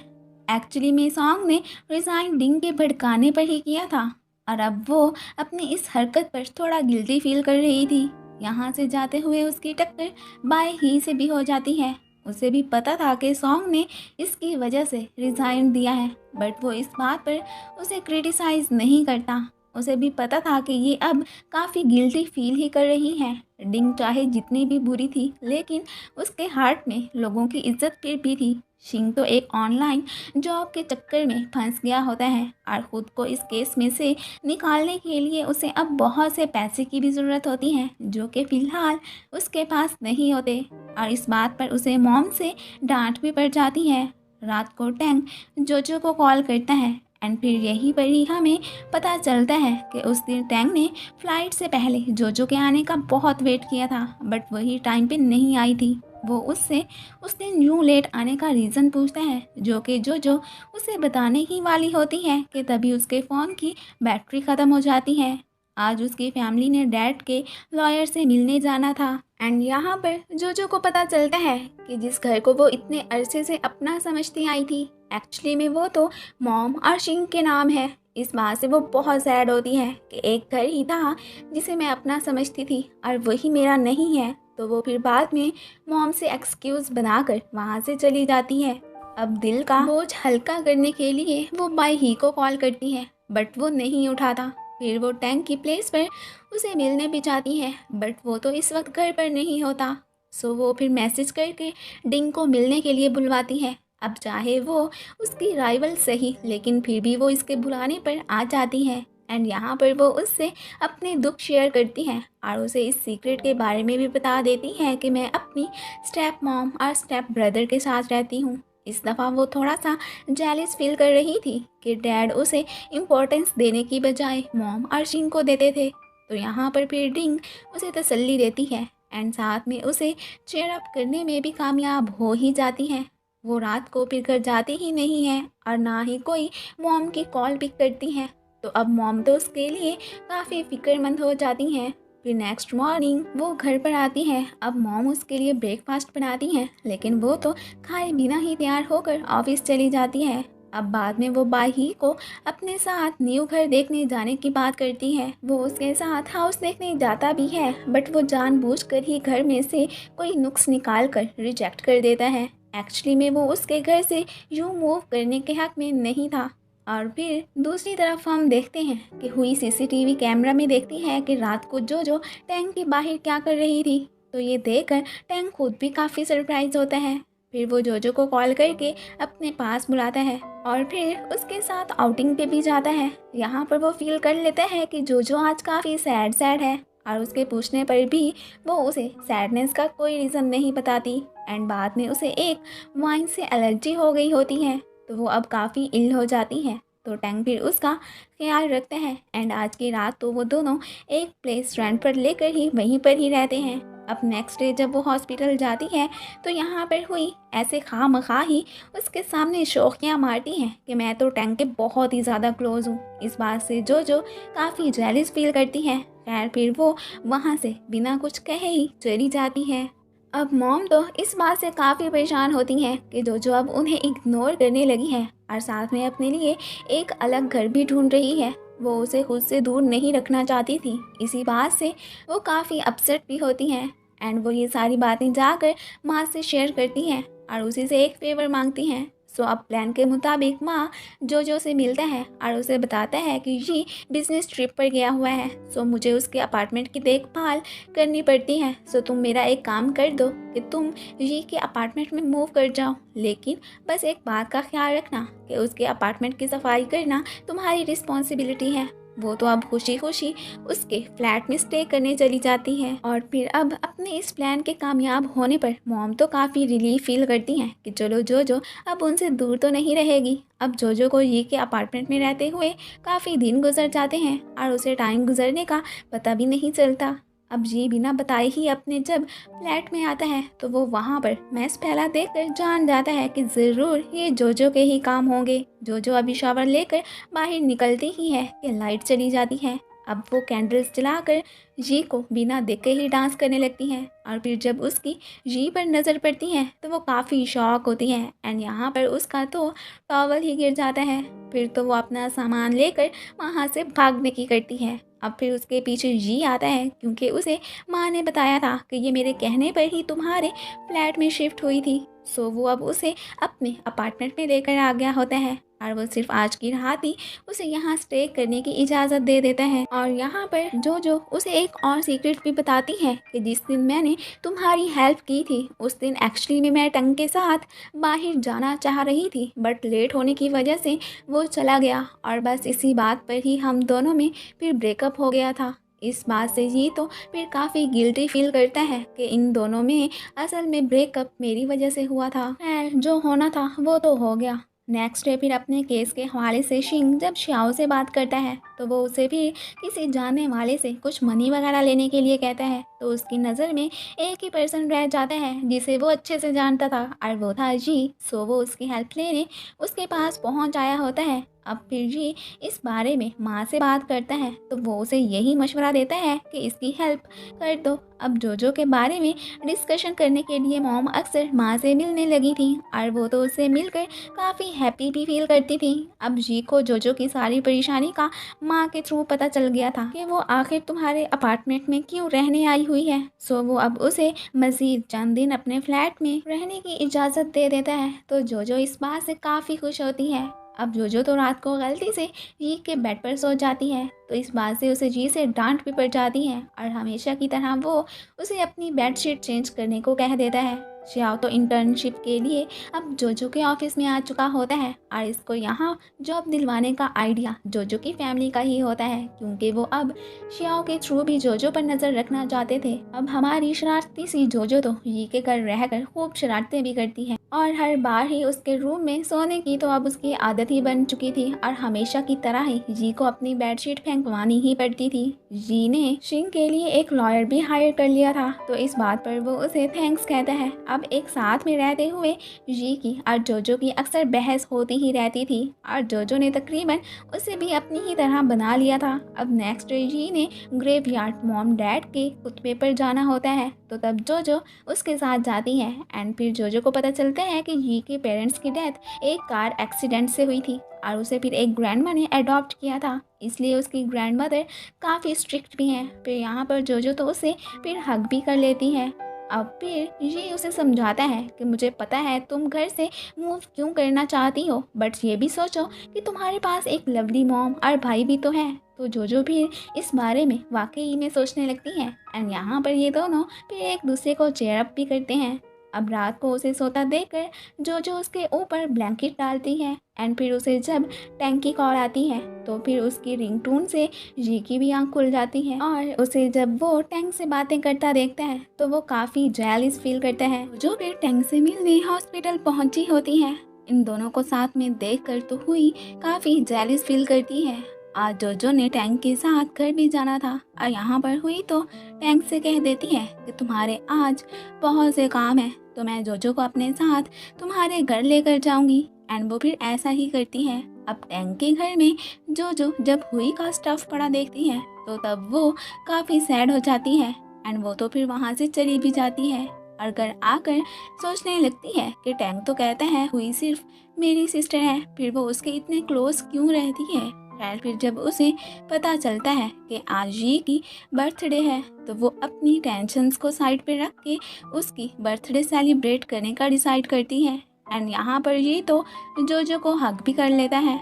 एक्चुअली में सॉन्ग ने रिज़ाइन डिंग के भड़काने पर ही किया था और अब वो अपनी इस हरकत पर थोड़ा गिल्टी फील कर रही थी। यहाँ से जाते हुए उसकी टक्कर बाय ही से भी हो जाती है उसे भी पता था कि सॉन्ग ने इसकी वजह से रिज़ाइन दिया है, बट वो इस बात पर उसे क्रिटिसाइज़ नहीं करता। उसे भी पता था कि ये अब काफ़ी गिल्टी फील ही कर रही है। डिंग चाहे जितनी भी बुरी थी, लेकिन उसके हार्ट में लोगों की इज्जत फिर भी थी। शिंग तो एक ऑनलाइन जॉब के चक्कर में फंस गया होता है और ख़ुद को इस केस में से निकालने के लिए उसे अब बहुत से पैसे की भी ज़रूरत होती है, जो कि फ़िलहाल उसके पास नहीं होते। और इस बात पर उसे मॉम से डांट भी पड़ जाती है। रात को टैंग जोजो को कॉल करता है एंड फिर यहीं पर ही हमें पता चलता है कि उस दिन टैंग ने फ्लाइट से पहले जोजो के आने का बहुत वेट किया था, बट वही टाइम पे नहीं आई थी। वो उससे उस दिन यूँ लेट आने का रीज़न पूछता है, जो कि जोजो उसे बताने ही वाली होती है कि तभी उसके फ़ोन की बैटरी ख़त्म हो जाती है। आज उसकी फैमिली ने डैड के लॉयर से मिलने जाना था एंड यहाँ पर जोजो को पता चलता है कि जिस घर को वो इतने अरसे से अपना समझती आई थी, एक्चुअली में वो तो मॉम और शिंग के नाम है। इस बात से वो बहुत सैड होती है कि एक घर ही था जिसे मैं अपना समझती थी और वही मेरा नहीं है। तो वो फिर बाद में मॉम से एक्सक्यूज़ बनाकर वहाँ से चली जाती है। अब दिल का बोझ हल्का करने के लिए वो बाई ही को कॉल करती है, बट वो नहीं उठाता। फिर वो टैंक की प्लेस पर उसे मिलने भी जाती है, बट वो तो इस वक्त घर पर नहीं होता। सो वो फिर मैसेज करके डिंग को मिलने के लिए बुलवाती है। अब चाहे वो उसकी राइवल सही, लेकिन फिर भी वो इसके बुलाने पर आ जाती है एंड यहाँ पर वो उससे अपने दुख शेयर करती है और उसे इस सीक्रेट के बारे में भी बता देती है कि मैं अपनी स्टेप मॉम और स्टेप ब्रदर के साथ रहती हूँ। इस दफ़ा वो थोड़ा सा जेलिस फील कर रही थी कि डैड उसे इम्पोर्टेंस देने की बजाय मॉम और शिंग को देते थे। तो यहाँ पर फिर डिंग उसे तसल्ली देती है एंड साथ में उसे चेयर अप करने में भी कामयाब हो ही जाती है। वो रात को फिर घर जाती ही नहीं है और ना ही कोई मॉम की कॉल पिक करती है। तो अब मॉम तो उसके लिए काफ़ी फिक्रमंद हो जाती हैं। फिर नेक्स्ट मॉर्निंग वो घर पर आती है। अब मॉम उसके लिए ब्रेकफास्ट बनाती हैं, लेकिन वो तो खाए बिना ही तैयार होकर ऑफिस चली जाती है। अब बाद में वो बाही को अपने साथ न्यू घर देखने जाने की बात करती है। वो उसके साथ हाउस देखने जाता भी है, बट वो जानबूझकर ही घर में से कोई नुक्स निकाल कर रिजेक्ट कर देता है। एक्चुअली में वो उसके घर से यूँ मूव करने के हक में नहीं था। और फिर दूसरी तरफ हम देखते हैं कि हुई सीसीटीवी कैमरा में देखती है कि रात को जो टैंक के बाहर क्या कर रही थी। तो ये देखकर टैंक खुद भी काफ़ी सरप्राइज होता है। फिर वो जोजो को कॉल करके अपने पास बुलाता है और फिर उसके साथ आउटिंग पे भी जाता है। यहाँ पर वो फील कर लेता है कि जोजो आज काफ़ी सैड है और उसके पूछने पर भी वो उसे सैडनेस का कोई रीज़न नहीं बताती एंड बाद में उसे एक वाइन से एलर्जी हो गई होती है। तो वो अब काफ़ी इल हो जाती है। तो टैंग फिर उसका ख्याल रखता है एंड आज की रात तो वो दोनों एक प्लेस रेंट पर लेकर ही वहीं पर ही रहते हैं। अब नेक्स्ट डे जब वो हॉस्पिटल जाती है तो यहाँ पर हुई ऐसे खामखा ही उसके सामने शोखियाँ मारती हैं कि मैं तो टैंग के बहुत ही ज़्यादा क्लोज हूँ। इस बात से जो काफ़ी जेलिस फील करती है। खैर फिर वो वहाँ से बिना कुछ कहे ही चली जाती है। अब मॉम तो इस बात से काफ़ी परेशान होती हैं कि जो अब उन्हें इग्नोर करने लगी है और साथ में अपने लिए एक अलग घर भी ढूंढ रही है। वो उसे खुद से दूर नहीं रखना चाहती थी। इसी बात से वो काफ़ी अपसेट भी होती हैं एंड वो ये सारी बातें जाकर माँ से शेयर करती हैं और उसी से एक फेवर मांगती हैं। सो अब प्लान के मुताबिक माँ जो से मिलता है और उसे बताता है कि ये बिजनेस ट्रिप पर गया हुआ है, सो मुझे उसके अपार्टमेंट की देखभाल करनी पड़ती है। सो तुम मेरा एक काम कर दो कि तुम ये के अपार्टमेंट में मूव कर जाओ, लेकिन बस एक बात का ख्याल रखना कि उसके अपार्टमेंट की सफाई करना तुम्हारी रिस्पॉन्सिबिलिटी है। वो तो अब खुशी खुशी उसके फ्लैट में स्टे करने चली जाती है और फिर अब अपने इस प्लान के कामयाब होने पर मॉम तो काफ़ी रिलीफ फील करती हैं कि चलो जो अब उनसे दूर तो नहीं रहेगी। अब जो को ये के अपार्टमेंट में रहते हुए काफ़ी दिन गुजर जाते हैं और उसे टाइम गुजरने का पता भी नहीं चलता। अब ये बिना बताए ही अपने जब फ्लैट में आता है तो वो वहाँ पर मैस फैला देखकर जान जाता है कि ज़रूर ये जो के ही काम होंगे। जो अभी शावर लेकर बाहर निकलती ही है कि लाइट चली जाती है। अब वो कैंडल्स जलाकर जी को बिना देखे ही डांस करने लगती है और फिर जब उसकी जी पर नज़र पड़ती है तो वो काफ़ी शॉक होती है एंड यहाँ पर उसका तो टॉवल ही गिर जाता है। फिर तो वो अपना सामान लेकर वहाँ से भागने की करती है अब फिर उसके पीछे जी आता है क्योंकि उसे माँ ने बताया था कि ये मेरे कहने पर ही तुम्हारे फ्लैट में शिफ्ट हुई थी। सो वो अब उसे अपने अपार्टमेंट में लेकर आ गया होता है और वो सिर्फ आज की रात ही उसे यहाँ स्टे करने की इजाज़त दे देता है। और यहाँ पर जो उसे एक और सीक्रेट भी बताती है कि जिस दिन मैंने तुम्हारी हेल्प की थी उस दिन एक्चुअली में मैं टंग के साथ बाहर जाना चाह रही थी, बट लेट होने की वजह से वो चला गया और बस इसी बात पर ही हम दोनों में फिर ब्रेकअप हो गया था। इस बात से ये तो फिर काफ़ी गिल्टी फील करता है कि इन दोनों में असल में ब्रेकअप मेरी वजह से हुआ था। खैर जो होना था वो तो हो गया। नेक्स्ट डे फिर अपने केस के हवाले से शिंग जब श्याओ से बात करता है तो वो उसे फिर किसी जानने वाले से कुछ मनी वगैरह लेने के लिए कहता है। तो उसकी नज़र में एक ही पर्सन रह जाता है जिसे वो अच्छे से जानता था और वो था जी। सो वो उसकी हेल्प लेने उसके पास पहुंच आया होता है। अब फिर जी इस बारे में माँ से बात करता है तो वो उसे यही मशवरा देता है कि इसकी हेल्प कर दो। अब जोजो के बारे में डिस्कशन करने के लिए मॉम अक्सर माँ से मिलने लगी थी और वो तो उससे मिलकर काफ़ी हैप्पी भी फील करती थी। अब जी को जोजो की सारी परेशानी का माँ के थ्रू पता चल गया था कि वो आखिर तुम्हारे अपार्टमेंट में क्यों रहने आई हुई है। सो वो अब उसे मज़ीद चंद दिन अपने फ्लैट में रहने की इजाज़त दे देता है। तो जोजो इस बात से काफ़ी खुश होती है। अब जोजो तो रात को गलती से जी के बेड पर सो जाती है तो इस बात से उसे जी से डांट भी पड़ जाती है और हमेशा की तरह वो उसे अपनी बेडशीट चेंज करने को कह देता है। श्याओ तो इंटर्नशिप के लिए अब जोजो के ऑफिस में आ चुका होता है और इसको यहाँ जॉब दिलवाने का आइडिया जोजो की फैमिली का ही होता है क्योंकि वो अब श्याओ के थ्रू भी जोजो पर नज़र रखना चाहते थे। अब हमारी शरारती सी जोजो तो जी के घर रहकर खूब शरारतें भी करती है और हर बार ही उसके रूम में सोने की तो अब उसकी आदत ही बन चुकी थी और हमेशा की तरह ही जी को अपनी बेडशीट फेंकवानी ही पड़ती थी। जी ने शिंग के लिए एक लॉयर भी हायर कर लिया था तो इस बात पर वो उसे थैंक्स कहता है। अब एक साथ में रहते हुए जी की और जोजो की अक्सर बहस होती ही रहती थी और जोजो ने तकरीबन उसे भी अपनी ही तरह बना लिया था। अब नेक्स्ट डे जी ने ग्रेवयार्ड मॉम डैड के खुतबे पर जाना होता है तो तब जोजो उसके साथ जाती है एंड फिर जोजो को पता चलता है कि जी के पेरेंट्स की डेथ एक कार एक्सीडेंट से हुई थी और उसे फिर एक ग्रैंडमा ने अडॉप्ट किया था, इसलिए उसकी ग्रैंडमदर काफ़ी स्ट्रिक्ट भी हैं। फिर यहाँ पर जोजो तो उसे फिर हग भी कर लेती है। अब फिर ये उसे समझाता है कि मुझे पता है तुम घर से मूव क्यों करना चाहती हो, बट ये भी सोचो कि तुम्हारे पास एक लवली मॉम और भाई भी तो है। तो जोजो भी इस बारे में वाकई में सोचने लगती हैं एंड यहाँ पर ये दोनों फिर एक दूसरे को चेयर अप भी करते हैं। अब रात को उसे सोता देखकर जोजो उसके ऊपर ब्लैंकेट डालती है एंड फिर उसे जब टैंक की कॉल आती है तो फिर उसकी रिंगटोन से जी की भी आंख खुल जाती है और उसे जब वो टैंक से बातें करता देखता है तो वो काफ़ी जेलस फील करता है। जो फिर टैंक से मिलने हॉस्पिटल पहुंची होती है। इन दोनों को साथ में देखकर तो हुई काफ़ी जेलस फील करती है। आज जोजो ने टैंक के साथ घर भी जाना था और यहाँ पर हुई तो टैंक से कह देती है कि तुम्हारे आज बहुत से काम है तो मैं जोजो को अपने साथ तुम्हारे घर लेकर जाऊंगी एंड वो फिर ऐसा ही करती है। अब टैंक के घर में जोजो जब हुई का स्टफ पड़ा देखती है तो तब वो काफ़ी सैड हो जाती है एंड वो तो फिर वहाँ से चली भी जाती है और घर आकर सोचने लगती है कि टैंक तो कहता है हुई सिर्फ मेरी सिस्टर है, फिर वो उसके इतने क्लोज क्यों रहती है। खैर फिर जब उसे पता चलता है कि आज जी की बर्थडे है तो वो अपनी टेंशन्स को साइड पे रख के उसकी बर्थडे सेलिब्रेट करने का डिसाइड करती है एंड यहाँ पर जी तो जोजो को हग भी कर लेता है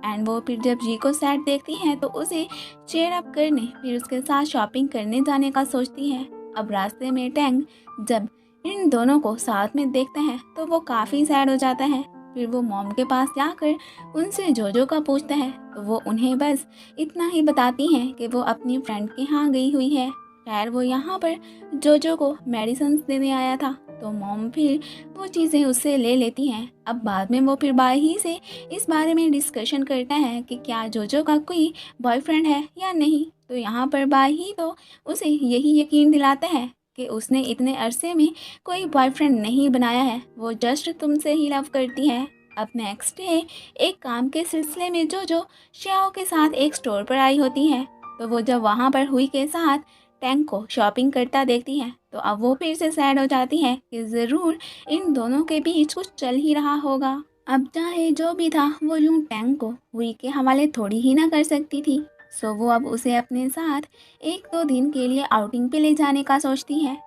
एंड वो फिर जब जी को सैड देखती है तो उसे चेयर अप करने फिर उसके साथ शॉपिंग करने जाने का सोचती है। अब रास्ते में टैंग जब इन दोनों को साथ में देखता है तो वो काफ़ी सैड हो जाता है। फिर वो मॉम के पास जाकर उनसे जोजो का पूछता है तो वो उन्हें बस इतना ही बताती हैं कि वो अपनी फ्रेंड के यहाँ गई हुई है। खैर वो यहाँ पर जोजो को मेडिसिन देने आया था तो मॉम फिर वो चीज़ें उससे ले लेती हैं। अब बाद में वो फिर बाई ही से इस बारे में डिस्कशन करता है कि क्या जोजो का कोई बॉयफ्रेंड है या नहीं। तो यहाँ पर बाई ही तो उसे यही यकीन दिलाता है कि उसने इतने अरसे में कोई बॉयफ्रेंड नहीं बनाया है, वो जस्ट तुमसे ही लव करती है। अब नेक्स्ट डे एक काम के सिलसिले में जोजो श्याओ के साथ एक स्टोर पर आई होती है तो वो जब वहाँ पर हुई के साथ टैंक को शॉपिंग करता देखती है तो अब वो फिर से सैड हो जाती है कि ज़रूर इन दोनों के बीच कुछ चल ही रहा होगा। अब चाहे जो भी था वो यूं टैंक को हुई के हवाले थोड़ी ही ना कर सकती थी। सो वो अब उसे अपने साथ 1-2 दिन के लिए आउटिंग पे ले जाने का सोचती है।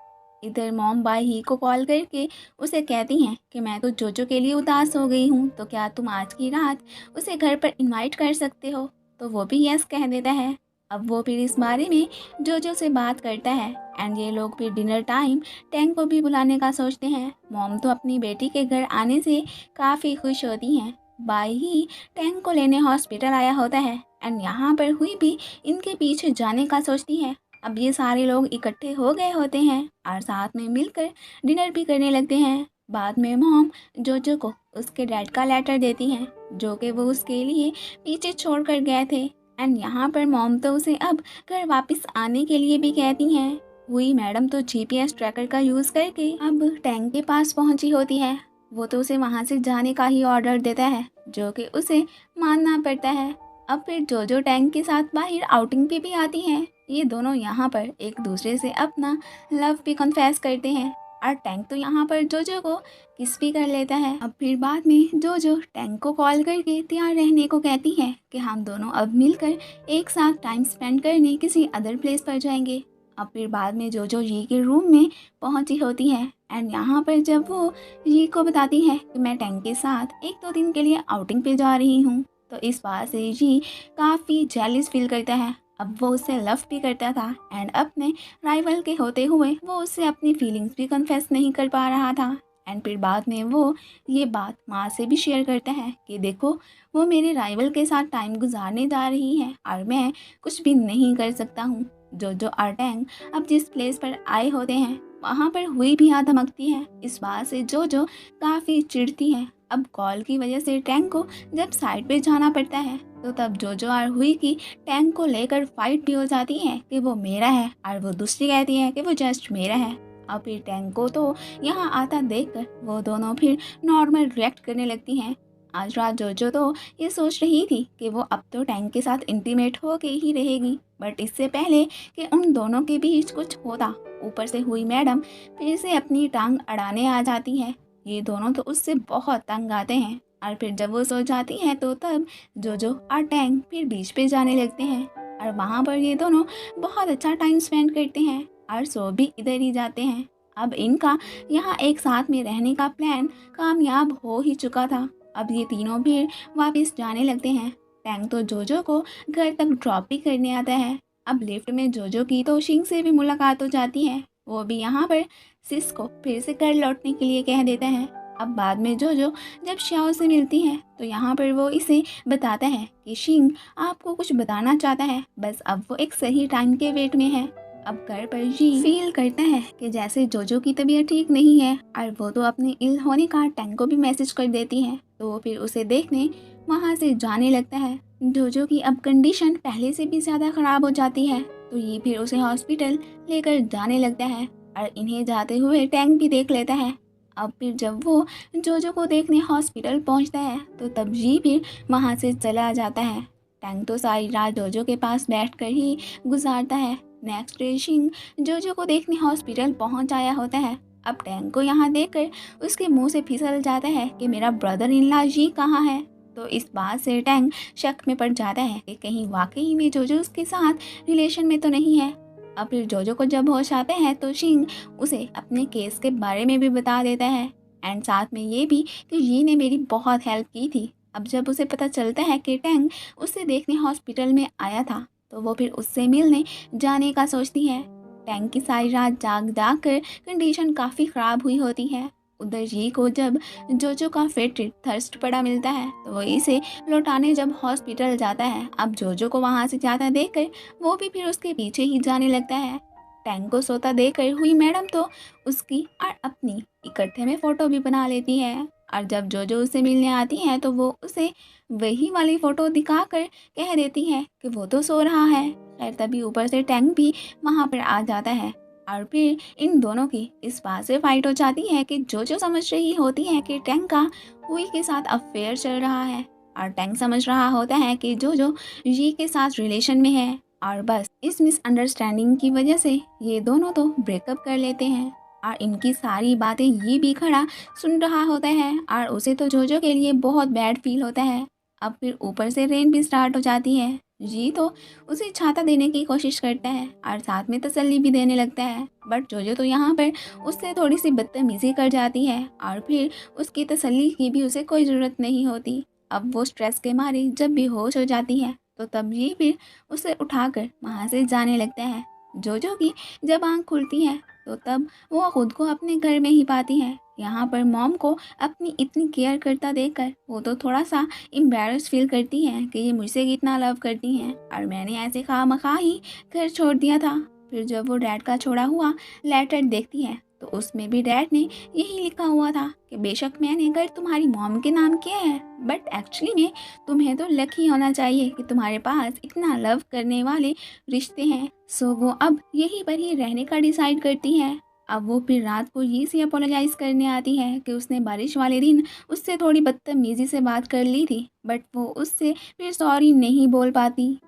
इधर मॉम बाई ही को कॉल करके उसे कहती हैं कि मैं तो जोजो के लिए उदास हो गई हूँ, तो क्या तुम आज की रात उसे घर पर इनवाइट कर सकते हो? तो वो भी यस कह देता है। अब वो फिर इस बारे में जोजो से बात करता है एंड ये लोग फिर डिनर टाइम टैंग को भी बुलाने का सोचते हैं। मॉम तो अपनी बेटी के घर आने से काफ़ी खुश होती हैं। बाई ही टैंग को लेने हॉस्पिटल आया होता है एंड यहाँ पर हुई भी इनके पीछे जाने का सोचती है। अब ये सारे लोग इकट्ठे हो गए होते हैं और साथ में मिलकर डिनर भी करने लगते हैं। बाद में मॉम जोजो को उसके डैड का लेटर देती हैं जो कि वो उसके लिए पीछे छोड़ कर गए थे एंड यहाँ पर मॉम तो उसे अब घर वापस आने के लिए भी कहती हैं। हुई मैडम तो जीपीएस ट्रैकर का यूज़ करके अब टैंक के पास पहुंची होती है। वो तो उसे वहाँ से जाने का ही ऑर्डर देता है जो कि उसे मानना पड़ता है। अब फिर जोजो टैंक के साथ बाहर आउटिंग पे भी आती हैं। ये दोनों यहाँ पर एक दूसरे से अपना लव भी कन्फेस करते हैं और टैंक तो यहाँ पर जोजो को किस भी कर लेता है। अब फिर बाद में जोजो टैंक को कॉल करके तैयार रहने को कहती है कि हम दोनों अब मिलकर एक साथ टाइम स्पेंड करने किसी अदर प्लेस पर जाएंगे। अब फिर बाद में जोजो ये के रूम में पहुंची होती है एंड यहाँ पर जब वो ये को बताती है कि मैं टैंक के साथ 1-2 दिन के लिए आउटिंग पे जा रही हूँ, तो इस बात से ये काफ़ी जेलिस फील करता है। अब वो उससे लव भी करता था एंड अपने राइवल के होते हुए वो उससे अपनी फीलिंग्स भी कन्फेस नहीं कर पा रहा था। एंड फिर बाद में वो ये बात माँ से भी शेयर करता है कि देखो वो मेरे राइवल के साथ टाइम गुजारने जा रही है और मैं कुछ भी नहीं कर सकता हूँ। जोजो और टैंग अब जिस प्लेस पर आए होते हैं वहाँ पर हुई भी आ धमकती है। इस बात से जोजो काफ़ी चिढ़ती है। अब कॉल की वजह से टैंग को जब साइड पे जाना पड़ता है तो तब जोजो और हुई की टैंग को लेकर फाइट भी हो जाती है कि वो मेरा है और वो दूसरी कहती है कि वो जस्ट मेरा है। अब फिर टैंग को तो यहाँ आता देखकर वो दोनों फिर नॉर्मल रिएक्ट करने लगती हैं। आज रात जोजो तो ये सोच रही थी कि वो अब तो टैंग के साथ इंटीमेट होके ही रहेगी, बट इससे पहले कि उन दोनों के बीच कुछ होता ऊपर से हुई मैडम फिर से अपनी टांग अड़ाने आ जाती है। ये दोनों तो उससे बहुत तंग आते हैं और फिर जब वो सो जाती हैं तो तब जोजो और टैंग फिर बीच पे जाने लगते हैं और वहाँ पर ये दोनों बहुत अच्छा टाइम स्पेंड करते हैं और सो भी इधर ही जाते हैं। अब इनका यहाँ एक साथ में रहने का प्लान कामयाब हो ही चुका था। अब ये तीनों फिर वापस जाने लगते हैं। टैंग तो जोजो को घर तक ड्रॉप भी करने आता है। अब लिफ्ट में जोजो की तो शिंग से भी मुलाकात हो जाती है। वो भी यहाँ पर सिस को फिर से घर लौटने के लिए कह देता है। अब बाद में जोजो जब श्याओ से मिलती है तो यहाँ पर वो इसे बताता है कि शिंग आपको कुछ बताना चाहता है, बस अब वो एक सही टाइम के वेट में है। अब घर पर जी फील करता है कि जैसे जोजो की तबीयत ठीक नहीं है और वो तो अपने इल होने का टैंग को भी मैसेज कर देती है, तो वो फिर उसे देखने वहाँ से जाने लगता है। जोजो की अब कंडीशन पहले से भी ज़्यादा ख़राब हो जाती है तो ये फिर उसे हॉस्पिटल लेकर जाने लगता है और इन्हें जाते हुए टैंग भी देख लेता है। अब फिर जब वो जोजो को देखने हॉस्पिटल पहुंचता है तो तब जी फिर वहाँ से चला जाता है। टैंग तो सारी रात जोजो के पास बैठकर ही गुजारता है। नेक्स्ट डे शिंग जोजो को देखने हॉस्पिटल पहुंच आया होता है। अब टैंग को यहाँ देखकर उसके मुंह से फिसल जाता है कि मेरा ब्रदर इन लॉ जी कहाँ है। तो इस बात से टैंग शक में पड़ जाता है कि कहीं वाकई में जोजो उसके साथ रिलेशन में तो नहीं है। अब फिर जोजो को जब होश आता है तो शिंग उसे अपने केस के बारे में भी बता देता है एंड साथ में ये भी कि जी ने मेरी बहुत हेल्प की थी। अब जब उसे पता चलता है कि टैंग उसे देखने हॉस्पिटल में आया था तो वो फिर उससे मिलने जाने का सोचती है। टैंग की सारी रात जाग जाग कर कंडीशन काफ़ी ख़राब हुई होती है। उधर जी को जब जोजो का फिट थर्स्ट पड़ा मिलता है तो वो इसे लौटाने जब हॉस्पिटल जाता है। अब जोजो को वहाँ से जाता देखकर वो भी फिर उसके पीछे ही जाने लगता है। टैंग को सोता देखकर हुई मैडम तो उसकी और अपनी इकट्ठे में फ़ोटो भी बना लेती है और जब जोजो उससे मिलने आती है तो वो उसे वही वाली फ़ोटो दिखाकर कह देती है कि वो तो सो रहा है। खैर तभी ऊपर से टैंग भी वहाँ पर आ जाता है और फिर इन दोनों की इस बात से फाइट हो जाती है कि जोजो समझ रही होती है कि टैंग का हुई के साथ अफेयर चल रहा है और टैंग समझ रहा होता है कि जोजो जी के साथ रिलेशन में है और बस इस मिसअंडरस्टैंडिंग की वजह से ये दोनों तो ब्रेकअप कर लेते हैं। और इनकी सारी बातें ये भी खड़ा सुन रहा होता है और उसे तो जोजो के लिए बहुत बैड फील होता है। अब फिर ऊपर से रेन भी स्टार्ट हो जाती है जी तो उसे छाता देने की कोशिश करता है और साथ में तसल्ली भी देने लगता है, बट जोजो तो यहाँ पर उससे थोड़ी सी बदतमीजी कर जाती है और फिर उसकी तसल्ली की भी उसे कोई ज़रूरत नहीं होती। अब वो स्ट्रेस के मारे जब बेहोश हो जाती है तो तब ये फिर उसे उठाकर वहाँ से जाने लगता है। जोजो की जब आँख खुलती है तो तब वो खुद को अपने घर में ही पाती है। यहाँ पर मॉम को अपनी इतनी केयर करता देखकर वो तो थोड़ा सा एम्बैरस फील करती हैं कि ये मुझसे कितना लव करती हैं और मैंने ऐसे खामखा ही घर छोड़ दिया था। फिर जब वो डैड का छोड़ा हुआ लेटर देखती है तो उसमें भी डैड ने यही लिखा हुआ था कि बेशक मैंने घर तुम्हारी मॉम के नाम किया है, बट एक्चुअली में तुम्हें तो लकी होना चाहिए कि तुम्हारे पास इतना लव करने वाले रिश्ते हैं। सो वो अब यहीं पर ही रहने का डिसाइड करती है। अब वो फिर रात को ये से अपोलोजाइज करने आती है कि उसने बारिश वाले दिन उससे थोड़ी बदतमीजी से बात कर ली थी, बट वो उससे फिर सॉरी नहीं बोल पाती।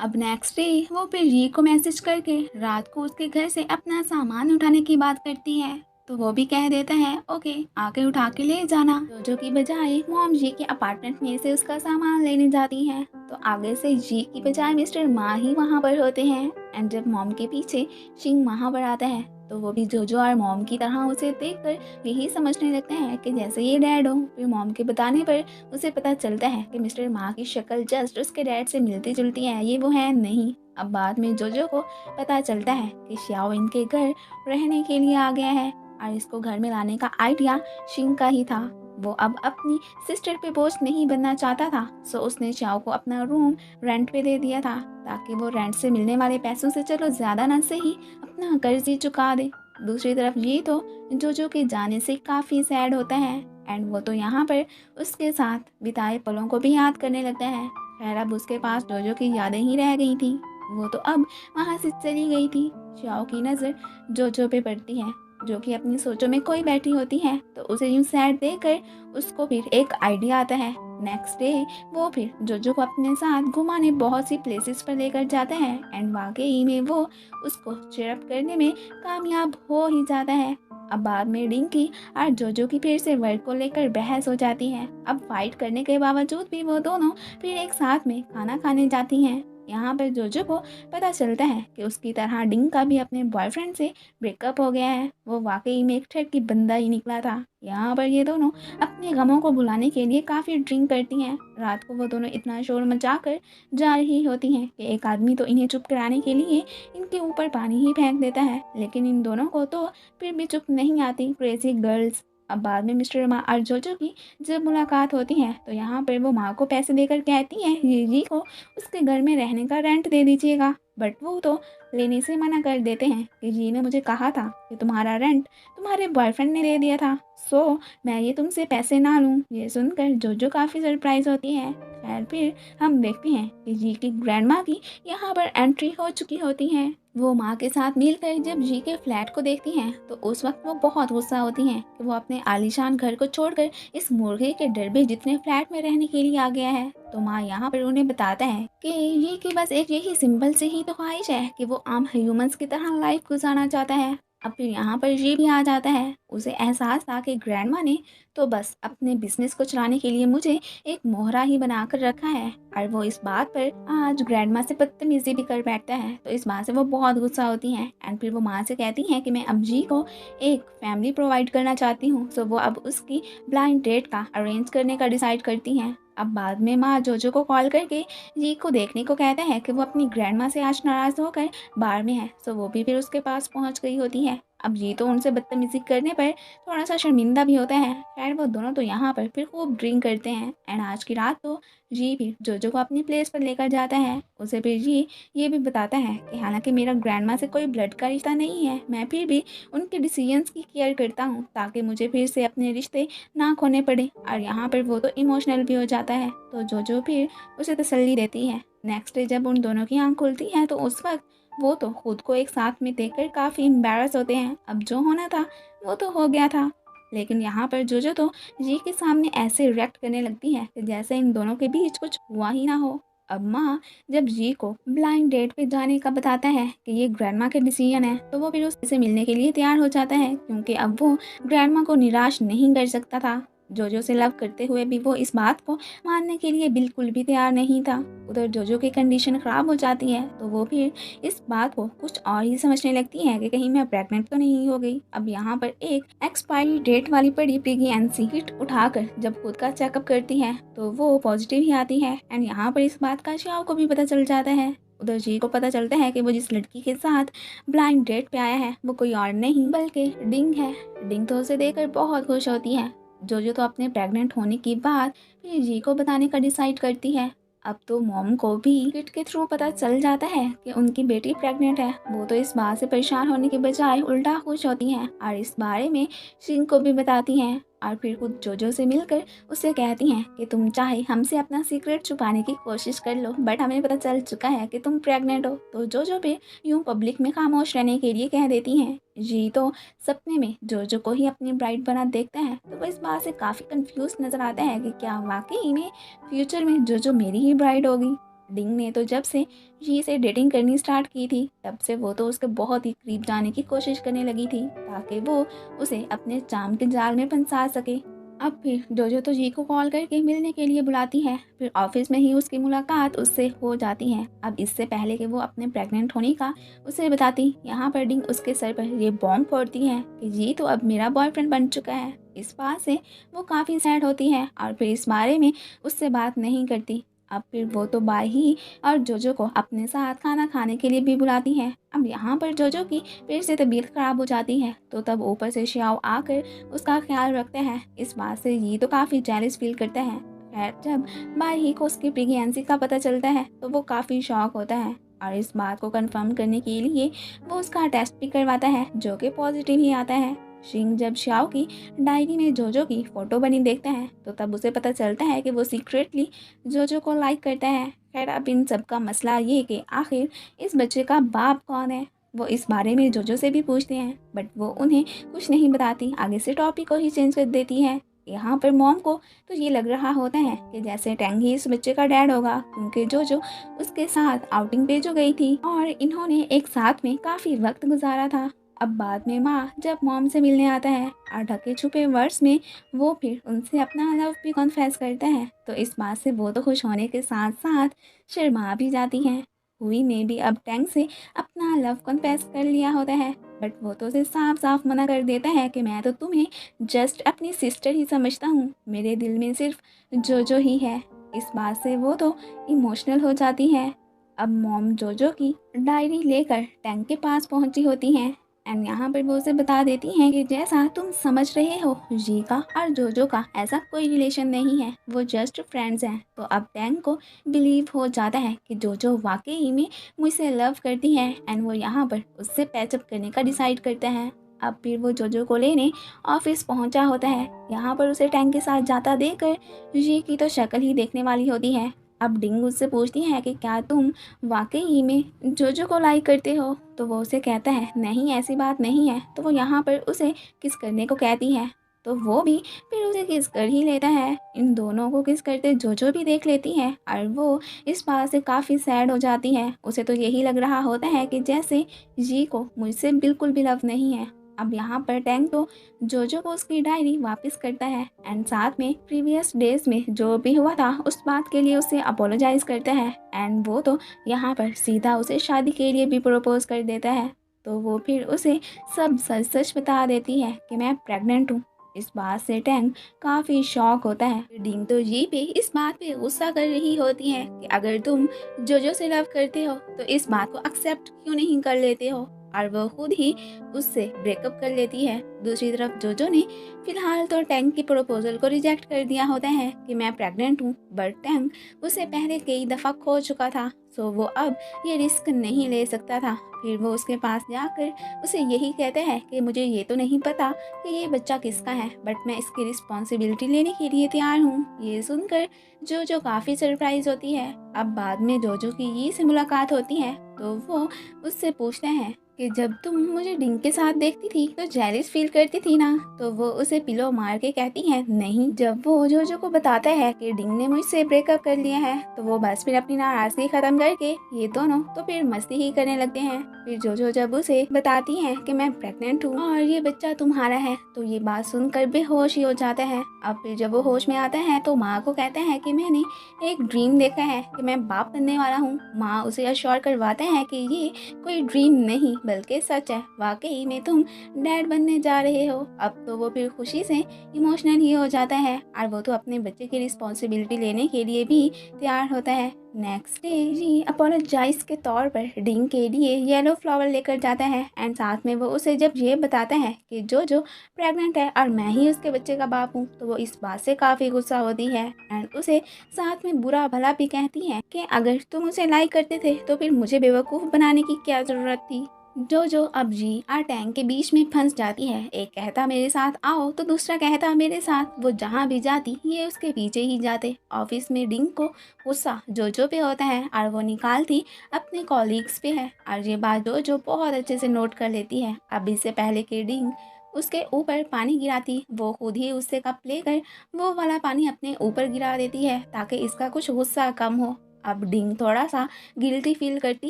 अब नेक्स्ट डे वो फिर री को मैसेज करके रात को उसके घर से अपना सामान उठाने की बात करती है, तो वो भी कह देता है ओके आके उठा के ले जाना। जोजो की बजाय मॉम जी के अपार्टमेंट में से उसका सामान लेने जाती है तो आगे से जी की बजाय मिस्टर मा ही वहाँ पर होते हैं। एंड जब मॉम के पीछे शिंग वहाँ पर आता है तो वो भी जोजो और मॉम की तरह उसे देखकर यही समझने लगता है कि जैसे ये डैड हो। फिर मॉम के बताने पर उसे पता चलता है कि मिस्टर मा की शक्ल जस्ट उसके डैड से मिलती जुलती है, ये वो है नहीं। अब बाद में जोजो को पता चलता है कि श्याओ इनके घर रहने के लिए आ गया है और इसको घर में लाने का आइडिया शिंग का ही था। वो अब अपनी सिस्टर पे बोझ नहीं बनना चाहता था, सो उसने श्याओ को अपना रूम रेंट पे दे दिया था ताकि वो रेंट से मिलने वाले पैसों से चलो ज़्यादा ना सही अपना कर्ज ही चुका दे। दूसरी तरफ ये तो जोजो के जाने से काफ़ी सैड होता है एंड वो तो यहाँ पर उसके साथ बिताए पलों को भी याद करने लगता है। खैर अब उसके पास जोजो की यादें ही रह गई थी, वो तो अब वहाँ से चली गई थी। श्याओ की नज़र जोजो पे पड़ती है जो कि अपनी सोचों में कोई बैठी होती है, तो उसे यूं सैड देखकर उसको फिर एक आइडिया आता है। नेक्स्ट डे वो फिर जोजो को अपने साथ घुमाने बहुत सी प्लेसेस पर लेकर जाता है एंड वाकई में वो उसको चेयरअप करने में कामयाब हो ही जाता है। अब बाद में डिंकी और जोजो की फिर से वर्क को लेकर बहस हो जाती है। अब फाइट करने के बावजूद भी वो दोनों फिर एक साथ में खाना खाने जाती हैं। यहाँ पर जोजो को पता चलता है कि उसकी तरह डिंग का भी अपने बॉयफ्रेंड से ब्रेकअप हो गया है। वो वाकई में एक ठरकी बंदा ही निकला था। यहाँ पर ये दोनों अपने गमों को भुलाने के लिए काफ़ी ड्रिंक करती हैं। रात को वो दोनों इतना शोर मचाकर जा रही होती हैं कि एक आदमी तो इन्हें चुप कराने के लिए इनके ऊपर पानी ही फेंक देता है, लेकिन इन दोनों को तो फिर भी चुप नहीं आती क्रेजी गर्ल्स। अब बाद में मिस्टर मा और जोजो की जब मुलाकात होती है तो यहाँ पर वो माँ को पैसे देकर कहती है जी को उसके घर में रहने का रेंट दे दीजिएगा, बट वो तो लेने से मना कर देते हैं कि जी ने मुझे कहा था कि तुम्हारा रेंट तुम्हारे बॉयफ्रेंड ने दे दिया था, सो मैं ये तुमसे पैसे ना लूँ। ये सुनकर जोजो काफ़ी सरप्राइज होती है। खैर फिर हम देखते हैं कि जी की ग्रैंडमा की यहाँ पर एंट्री हो चुकी होती है। वो माँ के साथ मिलकर जब जी के फ्लैट को देखती हैं तो उस वक्त वो बहुत गुस्सा होती हैं कि वो अपने आलीशान घर को छोड़कर इस मुर्गे के डरबे जितने फ्लैट में रहने के लिए आ गया है। तो माँ यहाँ पर उन्हें बताता है कि ये की बस एक यही सिंपल से ही तो ख्वाहिश है कि वो आम ह्यूमंस की तरह लाइफ गुजारना चाहता है। अब फिर यहाँ पर ये भी आ जाता है, उसे एहसास था कि ग्रैंडमा ने तो बस अपने बिजनेस को चलाने के लिए मुझे एक मोहरा ही बनाकर रखा है और वो इस बात पर आज ग्रैंडमा से बदतमीजी भी कर बैठता है। तो इस बात से वो बहुत गुस्सा होती हैं एंड फिर वो माँ से कहती हैं कि मैं अब जी को एक फैमिली प्रोवाइड करना चाहती हूँ। सो वो अब उसकी ब्लाइंड डेट का अरेंज करने का डिसाइड करती हैं। अब बाद में माँ जोजो को कॉल करके जी को देखने को कहता है कि वो अपनी ग्रैंडमा से आज नाराज़ होकर बार में है, सो वो भी फिर उसके पास पहुंच गई होती है। अब ये तो उनसे बदतमीजी करने पर थोड़ा सा शर्मिंदा भी होता है। खैर वो दोनों तो यहाँ पर फिर खूब ड्रिंक करते हैं एंड आज की रात तो जी भी जोजो को अपनी प्लेस पर लेकर जाता है। उसे फिर जी ये भी बताता है कि हालांकि मेरा ग्रैंडमा से कोई ब्लड का रिश्ता नहीं है, मैं फिर भी उनके डिसीजंस की केयर करता हूँ ताकि मुझे फिर से अपने रिश्ते ना खोने पड़े। और यहाँ पर वो तो इमोशनल भी हो जाता है, तो जोजो फिर उसे तसल्ली देती है। नेक्स्ट डे जब उन दोनों की आँख खुलती है तो उस वक्त वो तो खुद को एक साथ में देखकर काफ़ी एम्बैरस होते हैं। अब जो होना था वो तो हो गया था, लेकिन यहाँ पर जोजो तो जी के सामने ऐसे रिएक्ट करने लगती है कि जैसे इन दोनों के बीच कुछ हुआ ही ना हो। अब माँ जब जी को ब्लाइंड डेट पे जाने का बताता है कि ये ग्रैंडमा के डिसीजन है तो वो फिर उससे मिलने के लिए तैयार हो जाता है, क्योंकि अब वो ग्रैंडमा को निराश नहीं कर सकता था। जोजो से लव करते हुए भी वो इस बात को मानने के लिए बिल्कुल भी तैयार नहीं था। उधर जोजो की कंडीशन ख़राब हो जाती है तो वो फिर इस बात को कुछ और ही समझने लगती है कि कहीं मैं प्रेग्नेंट तो नहीं हो गई। अब यहाँ पर एक एक्सपायरी डेट वाली पड़ी प्रेगनेंसी किट उठाकर जब खुद का चेकअप करती है तो वो पॉजिटिव ही आती है। एंड यहाँ पर इस बात का श्याओ को भी पता चल जाता है। उधर जी को पता चलता है कि वो जिस लड़की के साथ ब्लाइंड डेट पे आया है वो कोई और नहीं बल्कि डिंग है। डिंग तो उसे देखकर बहुत खुश होती है। जोजो तो अपने प्रेग्नेंट होने की बात फिर जी को बताने का डिसाइड करती है। अब तो मॉम को भी किट के थ्रू पता चल जाता है कि उनकी बेटी प्रेग्नेंट है। वो तो इस बात से परेशान होने के बजाय उल्टा खुश होती हैं और इस बारे में शिंग को भी बताती हैं और फिर खुद जोजो से मिलकर उससे कहती हैं कि तुम चाहे हमसे अपना सीक्रेट छुपाने की कोशिश कर लो बट हमें पता चल चुका है कि तुम प्रेग्नेंट हो। तो जोजो भी यूं पब्लिक में खामोश रहने के लिए कह देती हैं। जी तो सपने में जोजो को ही अपनी ब्राइड बना देखता है तो वो इस बात से काफ़ी कंफ्यूज नजर आता है कि क्या वाकई में फ्यूचर में जोजो मेरी ही ब्राइड होगी। डिंग ने तो जब से जी से डेटिंग करनी स्टार्ट की थी तब से वो तो उसके बहुत ही करीब जाने की कोशिश करने लगी थी ताकि वो उसे अपने चाम के जाल में फंसा सके। अब फिर जोजो तो जी को कॉल करके मिलने के लिए बुलाती है। फिर ऑफिस में ही उसकी मुलाकात उससे हो जाती है। अब इससे पहले कि वो अपने प्रेग्नेंट होने का उसे बताती यहाँ पर डिंग उसके सर पर ये बॉम्ब फोड़ती है कि जी तो अब मेरा बॉयफ्रेंड बन चुका है। इस बात से वो काफ़ी सैड होती है और फिर इस बारे में उससे बात नहीं करती। अब फिर वो तो बाही और जोजो को अपने साथ खाना खाने के लिए भी बुलाती है। अब यहाँ पर जोजो की फिर से तबीयत खराब हो जाती है तो तब ऊपर से श्याओ आकर उसका ख्याल रखते हैं। इस बात से ये तो काफ़ी जेलस फील करता है। खैर जब बाही को उसकी प्रेगनेंसी का पता चलता है तो वो काफ़ी शॉक होता है और इस बात को कंफर्म करने के लिए वो उसका टेस्ट भी करवाता है जो कि पॉजिटिव ही आता है। शिंग जब श्याओ की डायरी में जोजो की फ़ोटो बनी देखता है तो तब उसे पता चलता है कि वो सीक्रेटली जोजो को लाइक करता है। खैर अब इन सब का मसला ये कि आखिर इस बच्चे का बाप कौन है वो इस बारे में जोजो से भी पूछते हैं बट वो उन्हें कुछ नहीं बताती, आगे से टॉपिक को ही चेंज कर देती है। यहाँ पर मॉम को तो ये लग रहा होता है कि जैसे टैंग ही इस बच्चे का डैड होगा क्योंकि जोजो उसके साथ आउटिंग पे जो गई थी और इन्होंने एक साथ में काफ़ी वक्त गुजारा था। अब बाद में माँ जब मॉम से मिलने आता है और ढके छुपे वर्ड्स में वो फिर उनसे अपना लव भी कॉन्फेस करता है तो इस बात से वो तो खुश होने के साथ साथ शर्मा भी जाती हैं। हुई ने भी अब टैंग से अपना लव कॉन्फेस कर लिया होता है बट वो तो उसे साफ साफ मना कर देता है कि मैं तो तुम्हें जस्ट अपनी सिस्टर ही समझता हूँ, मेरे दिल में सिर्फ जोजो ही है। इस बात से वो तो इमोशनल हो जाती है। अब मॉम जोजो की डायरी लेकर टैंक के पास पहुंची होती हैं एंड यहाँ पर वो उसे बता देती हैं कि जैसा तुम समझ रहे हो जी का और जोजो का ऐसा कोई रिलेशन नहीं है, वो जस्ट फ्रेंड्स हैं। तो अब टैंक को बिलीव हो जाता है कि जोजो वाकई में मुझसे लव करती है एंड वो यहाँ पर उससे पैचअप करने का डिसाइड करता है। अब फिर वो जोजो को लेने ऑफिस पहुंचा होता है। यहाँ पर उसे टैंक के साथ जाता देखकर जी की तो शक्ल ही देखने वाली होती है। अब डिंग उससे पूछती है कि क्या तुम वाकई में जोजो को लाइक करते हो तो वो उसे कहता है नहीं ऐसी बात नहीं है। तो वो यहाँ पर उसे किस करने को कहती है तो वो भी फिर उसे किस कर ही लेता है। इन दोनों को किस करते जोजो भी देख लेती है और वो इस बात से काफ़ी सैड हो जाती है। उसे तो यही लग रहा होता है कि जैसे जी को मुझसे बिल्कुल भी लव नहीं है। अब यहाँ पर टैंक तो जोजो को उसकी डायरी वापस करता है एंड साथ में प्रीवियस डेज में जो भी हुआ था उस बात के लिए उसे अपोलोजाइज करता है एंड वो तो यहाँ पर सीधा उसे शादी के लिए भी प्रपोज कर देता है। तो वो फिर उसे सब सच सच बता देती है कि मैं प्रेग्नेंट हूँ। इस बात से टैंक काफ़ी शॉक होता है। डिंग तो जी पे इस बात पे गुस्सा कर रही होती है कि अगर तुम जोजो से लव करते हो तो इस बात को एक्सेप्ट क्यों नहीं कर लेते हो और वो खुद ही उससे ब्रेकअप कर लेती है। दूसरी तरफ जोजो ने फिलहाल तो टैंक की प्रपोजल को रिजेक्ट कर दिया होता है कि मैं प्रेग्नेंट हूँ बट टैंक उसे पहले कई दफ़ा खो चुका था सो वो अब ये रिस्क नहीं ले सकता था। फिर वो उसके पास जाकर उसे यही कहता है कि मुझे ये तो नहीं पता कि ये बच्चा किसका है बट मैं इसकी रिस्पॉन्सिबिलिटी लेने के लिए तैयार हूँ। ये सुनकर जोजो काफ़ी सरप्राइज होती है। अब बाद में जोजो की ये से मुलाकात होती है तो वो उससे पूछता है कि जब तुम मुझे डिंग के साथ देखती थी तो जेलिस फील करती थी ना। तो वो उसे पिलो मार के कहती है नहीं। जब वो जोजो को बताता है कि डिंग ने मुझसे ब्रेकअप कर लिया है तो वो बस फिर अपनी नाराज़गी ख़त्म करके ये दोनों तो फिर मस्ती ही करने लगते हैं। फिर जोजो जब उसे बताती है कि मैं प्रेग्नेंट हूँ और ये बच्चा तुम्हारा है, तो ये बात सुनकर बेहोश ही हो जाता है। अब फिर जब वो होश में आता है तो माँ को कहता है कि मैंने एक ड्रीम देखा है कि मैं बाप बनने वाला हूँ। माँ उसे अश्योर करवाते हैं कि ये कोई ड्रीम नहीं बल्कि सच है, वाकई में तुम डैड बनने जा रहे हो। अब तो वो फिर खुशी से इमोशनल ही हो जाता है और वो तो अपने बच्चे की रिस्पॉन्सिबिलिटी लेने के लिए भी तैयार होता है। नेक्स्ट डे जी अपोलोजाइज के तौर पर डिंग के लिए येलो फ्लावर लेकर जाता है एंड साथ में वो उसे जब ये बताता है कि जो प्रेग्नेंट है और मैं ही उसके बच्चे का बाप हूँ, तो वो इस बात से काफ़ी गुस्सा होती है एंड उसे साथ में बुरा भला भी कहती है कि अगर तुम उसे लाइक करते थे तो फिर मुझे बेवकूफ़ बनाने की क्या ज़रूरत थी। जो अब जी और टैंक के बीच में फंस जाती है। एक कहता मेरे साथ आओ तो दूसरा कहता मेरे साथ। वो जहाँ भी जाती ये उसके पीछे ही जाते। ऑफिस में डिंग को गुस्सा जो पे होता है और वो निकालती अपने कॉलीग्स पे है और ये बात जो बहुत अच्छे से नोट कर लेती है। अब इससे पहले कि डिंग उसके ऊपर पानी गिराती, वो खुद ही उससे कप लेकर वो वाला पानी अपने ऊपर गिरा देती है ताकि इसका कुछ गुस्सा कम हो। अब डिंग थोड़ा सा गिल्टी फील करती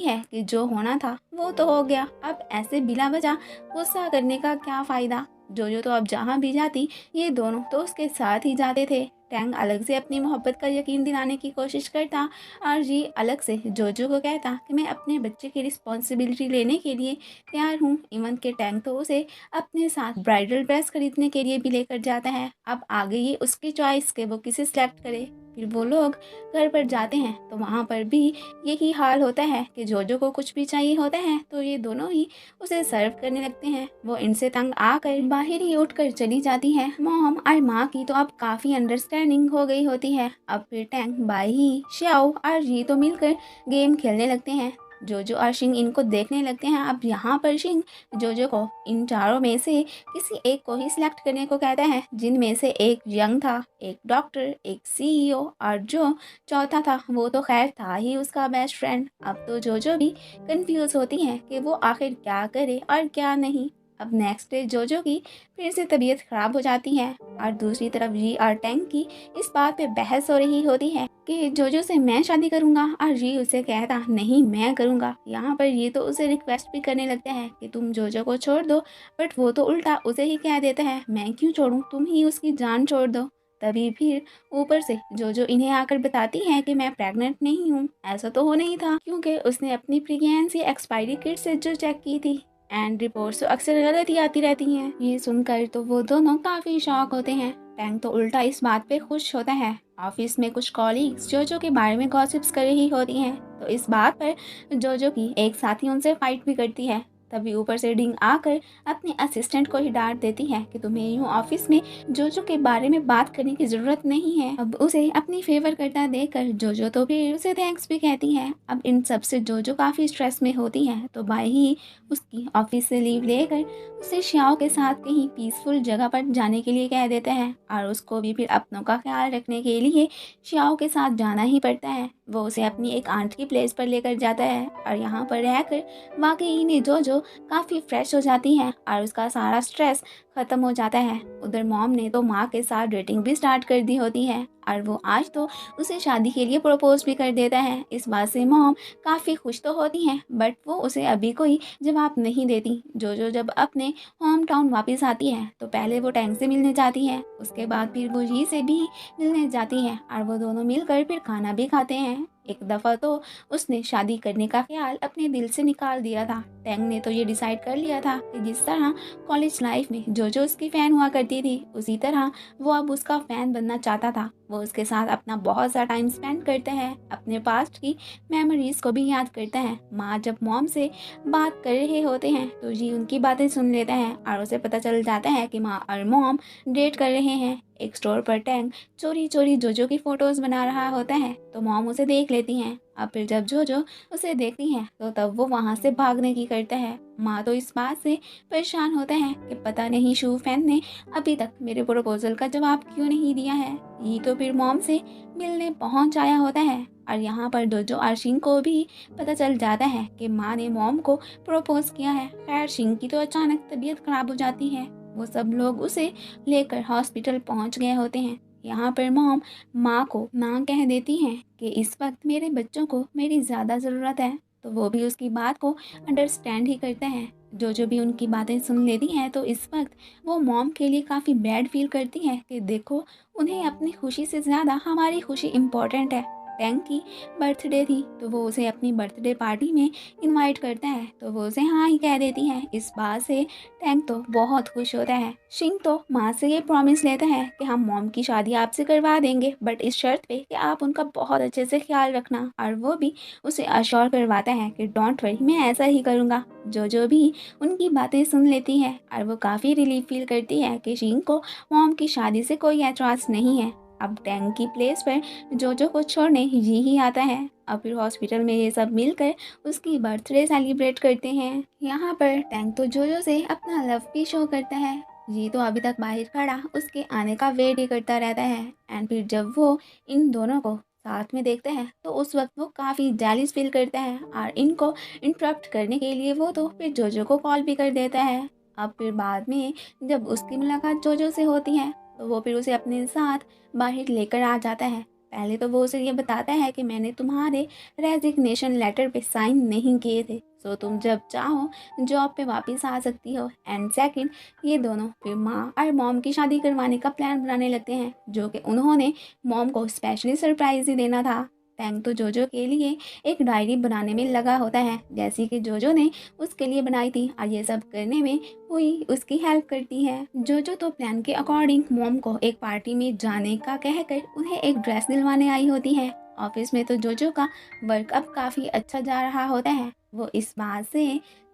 है कि जो होना था वो तो हो गया, अब ऐसे बिना वजह गुस्सा करने का क्या फ़ायदा। जो तो अब जहाँ भी जाती ये दोनों तो उसके साथ ही जाते थे। टैंग अलग से अपनी मोहब्बत का यकीन दिलाने की कोशिश करता और जी अलग से जोजो को कहता कि मैं अपने बच्चे की रिस्पॉन्सिबिलिटी लेने के लिए तैयार हूँ। इवन के टैंग तो उसे अपने साथ ब्राइडल ड्रेस खरीदने के लिए भी लेकर जाता है। अब आगे ये उसकी चॉइस के वो किसे सिलेक्ट करे। फिर वो लोग घर पर जाते हैं तो वहाँ पर भी यही हाल होता है कि जोजो को कुछ भी चाहिए होता है तो ये दोनों ही उसे सर्व करने लगते हैं। वो इनसे तंग आकर बाहर ही उठकर चली जाती है। मॉम और माँ की तो अब काफ़ी अंडरस्टैंडिंग हो गई होती है। अब फिर टैंक बाई ही श्याओ और जी तो मिलकर गेम खेलने लगते हैं। जोजो और शिंग इनको देखने लगते हैं। अब यहाँ पर शिंग जोजो को इन चारों में से किसी एक को ही सिलेक्ट करने को कहता है, जिनमें से एक यंग था, एक डॉक्टर, एक सीईओ और जो चौथा था वो तो खैर था ही उसका बेस्ट फ्रेंड। अब तो जोजो भी कंफ्यूज होती है कि वो आखिर क्या करे और क्या नहीं। अब नेक्स्ट डे जोजो की फिर से तबीयत खराब हो जाती है और दूसरी तरफ जी और टैंक की इस बात पे बहस हो रही होती है कि जोजो से मैं शादी करूंगा और जी उसे कहता नहीं मैं करूंगा। यहाँ पर ये तो उसे रिक्वेस्ट भी करने लगता है कि तुम जोजो को छोड़ दो, बट वो तो उल्टा उसे ही कह देता है मैं क्यों छोड़ूं, तुम ही उसकी जान छोड़ दो। तभी फिर ऊपर से जोजो इन्हें आकर बताती है कि मैं प्रेग्नेंट नहीं हूँ। ऐसा तो हो नहीं था क्योंकि उसने अपनी प्रेगनेंसी एक्सपायरी किट से जो चेक की थी एंड रिपोर्ट्स तो अक्सर गलत ही आती रहती हैं। ये सुनकर तो वो दोनों काफी शॉक होते हैं। टैंक तो उल्टा इस बात पे खुश होता है। ऑफिस में कुछ कॉलीग्स जोजो के बारे में गॉसिप्स कर रही होती हैं तो इस बात पर जोजो की एक साथी उनसे फाइट भी करती है। तभी ऊपर से डिंग आकर अपने असिस्टेंट को ही डांट देती है कि तुम्हें यूं ऑफिस में जोजो के बारे में बात करने की जरूरत नहीं है। अब उसे अपनी फेवर करता देखकर जोजो तो फिर उसे थैंक्स भी कहती है। अब इन सब से जोजो काफी स्ट्रेस में होती है तो भाई ही उसकी ऑफिस से लीव लेकर उसे श्याओ के साथ कहीं पीसफुल जगह पर जाने के लिए कह देता है और उसको भी फिर अपनों का ख्याल रखने के लिए श्याओ के साथ जाना ही पड़ता है। वो उसे अपनी एक आंट की प्लेस पर लेकर जाता है और यहाँ पर रहकर वाकई में जोजो काफ़ी फ्रेश हो जाती है और उसका सारा स्ट्रेस ख़त्म हो जाता है। उधर मॉम ने तो माँ के साथ डेटिंग भी स्टार्ट कर दी होती है और वो आज तो उसे शादी के लिए प्रपोज भी कर देता है। इस बात से मॉम काफ़ी खुश तो होती हैं बट वो उसे अभी कोई जवाब नहीं देती। जोजो जब अपने होम टाउन वापस आती है तो पहले वो टैंक से मिलने जाती है, उसके बाद फिर वो जी से भी मिलने जाती है और वो दोनों मिलकर फिर खाना भी खाते हैं। एक दफ़ा तो उसने शादी करने का ख्याल अपने दिल से निकाल दिया था। टैंग ने तो ये डिसाइड कर लिया था कि जिस तरह कॉलेज लाइफ में जोजो उसकी फ़ैन हुआ करती थी उसी तरह वो अब उसका फ़ैन बनना चाहता था। वो उसके साथ अपना बहुत सा टाइम स्पेंड करता है, अपने पास्ट की मेमोरीज को भी याद करता है। माँ जब मॉम से बात कर रहे होते हैं तो जी उनकी बातें सुन लेता है और उसे पता चल जाता है कि माँ और मॉम डेट कर रहे हैं। एक स्टोर पर टैंग चोरी चोरी जोजो की फोटोज बना रहा होता है तो मॉम उसे देख लेती हैं। अब फिर जब जोजो उसे देखती है तो तब वो वहाँ से भागने की करता है। माँ तो इस बात से परेशान होता है कि पता नहीं शू फैन ने अभी तक मेरे प्रपोजल का जवाब क्यों नहीं दिया है। ये तो फिर मॉम से मिलने पहुँच आया होता है और यहाँ पर जोजो और शिंग को भी पता चल जाता है कि माँ ने मॉम को प्रपोज किया है। खैर शिंग की तो अचानक तबीयत खराब हो जाती है। वो सब लोग उसे लेकर हॉस्पिटल पहुंच गए होते हैं। यहाँ पर मॉम माँ को ना कह देती हैं कि इस वक्त मेरे बच्चों को मेरी ज़्यादा ज़रूरत है, तो वो भी उसकी बात को अंडरस्टैंड ही करते हैं। जो भी उनकी बातें सुन लेती हैं तो इस वक्त वो मॉम के लिए काफ़ी बैड फील करती हैं कि देखो, उन्हें अपनी खुशी से ज़्यादा हमारी खुशी इम्पोर्टेंट है। टैंक की बर्थडे थी तो वो उसे अपनी बर्थडे पार्टी में इनवाइट करता है, तो वो उसे हाँ ही कह देती है। इस बात से टैंक तो बहुत खुश होता है। शिंग तो माँ से ये प्रॉमिस लेता है कि हम मॉम की शादी आपसे करवा देंगे, बट इस शर्त पे कि आप उनका बहुत अच्छे से ख्याल रखना, और वो भी उसे अश्योर करवाता है कि डोंट वरी, मैं ऐसा ही करूँगा। जो भी उनकी बातें सुन लेती है और वो काफ़ी रिलीफ फील करती है कि शिंग को मॉम की शादी से कोई एतराज़ नहीं है। अब टैंक की प्लेस पर जो को छोड़ने ही आता है। अब फिर हॉस्पिटल में ये सब मिलकर उसकी बर्थडे सेलिब्रेट करते हैं। यहाँ पर टैंक तो जो से अपना लव भी शो करता है। जी तो अभी तक बाहर खड़ा उसके आने का वेट ही करता रहता है। एंड फिर जब वो इन दोनों को साथ में देखते हैं तो उस वक्त वो काफ़ी जेलिस फील करता है और इनको इंटरप्ट करने के लिए वो तो फिर जो को कॉल भी कर देता है। अब फिर बाद में जब उसकी मुलाकात जो से होती है तो वो फिर उसे अपने साथ बाहर लेकर आ जाता है। पहले तो वो उसे ये बताता है कि मैंने तुम्हारे रेजिग्नेशन लेटर पे साइन नहीं किए थे, सो तुम जब चाहो जॉब पे वापस आ सकती हो। एंड सेकंड, ये दोनों फिर माँ और मॉम की शादी करवाने का प्लान बनाने लगते हैं, जो कि उन्होंने मॉम को स्पेशली सरप्राइज ही देना था। टैंक तो जो के लिए एक डायरी बनाने में लगा होता है, जैसी कि जो ने उसके लिए बनाई थी, और ये सब करने में हुई उसकी हेल्प करती है। जो तो प्लान के अकॉर्डिंग मॉम को एक पार्टी में जाने का कहकर उन्हें एक ड्रेस दिलवाने आई होती है। ऑफिस में तो जो का वर्क अब काफ़ी अच्छा जा रहा होता है। वो इस बात से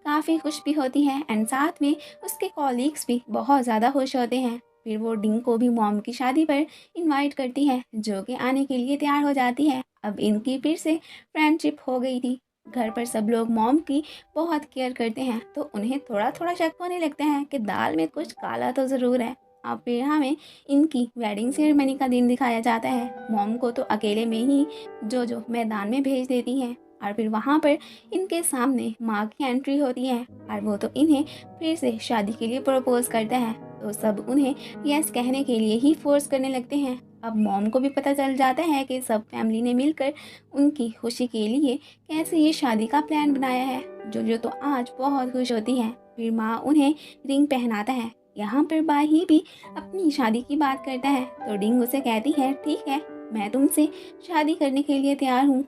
काफ़ी खुश भी होती है एंड साथ में उसके कॉलीग्स भी बहुत ज़्यादा खुश होते हैं। फिर वो डिंग को भी मॉम की शादी पर इनवाइट करती है, जो कि आने के लिए तैयार हो जाती है। अब इनकी फिर से फ्रेंडशिप हो गई थी। घर पर सब लोग मॉम की बहुत केयर करते हैं, तो उन्हें थोड़ा थोड़ा शक होने लगता है कि दाल में कुछ काला तो ज़रूर है। अब फिर हमें इनकी वेडिंग सेरेमनी का दिन दिखाया जाता है। मॉम को तो अकेले में ही जो मैदान में भेज देती हैं, और फिर वहाँ पर इनके सामने माँ की एंट्री होती है और वो तो इन्हें फिर से शादी के लिए प्रपोज करता है। तो सब उन्हें यस कहने के लिए ही फोर्स करने लगते हैं। अब मॉम को भी पता चल जाता है कि सब फैमिली ने मिलकर उनकी खुशी के लिए कैसे ये शादी का प्लान बनाया है। जो तो आज बहुत खुश होती है। फिर माँ उन्हें रिंग पहनाता है। यहाँ पर बाही भी अपनी शादी की बात करता है, तो डिंग उसे कहती है ठीक है, मैं तुमसे शादी करने के लिए तैयार हूँ।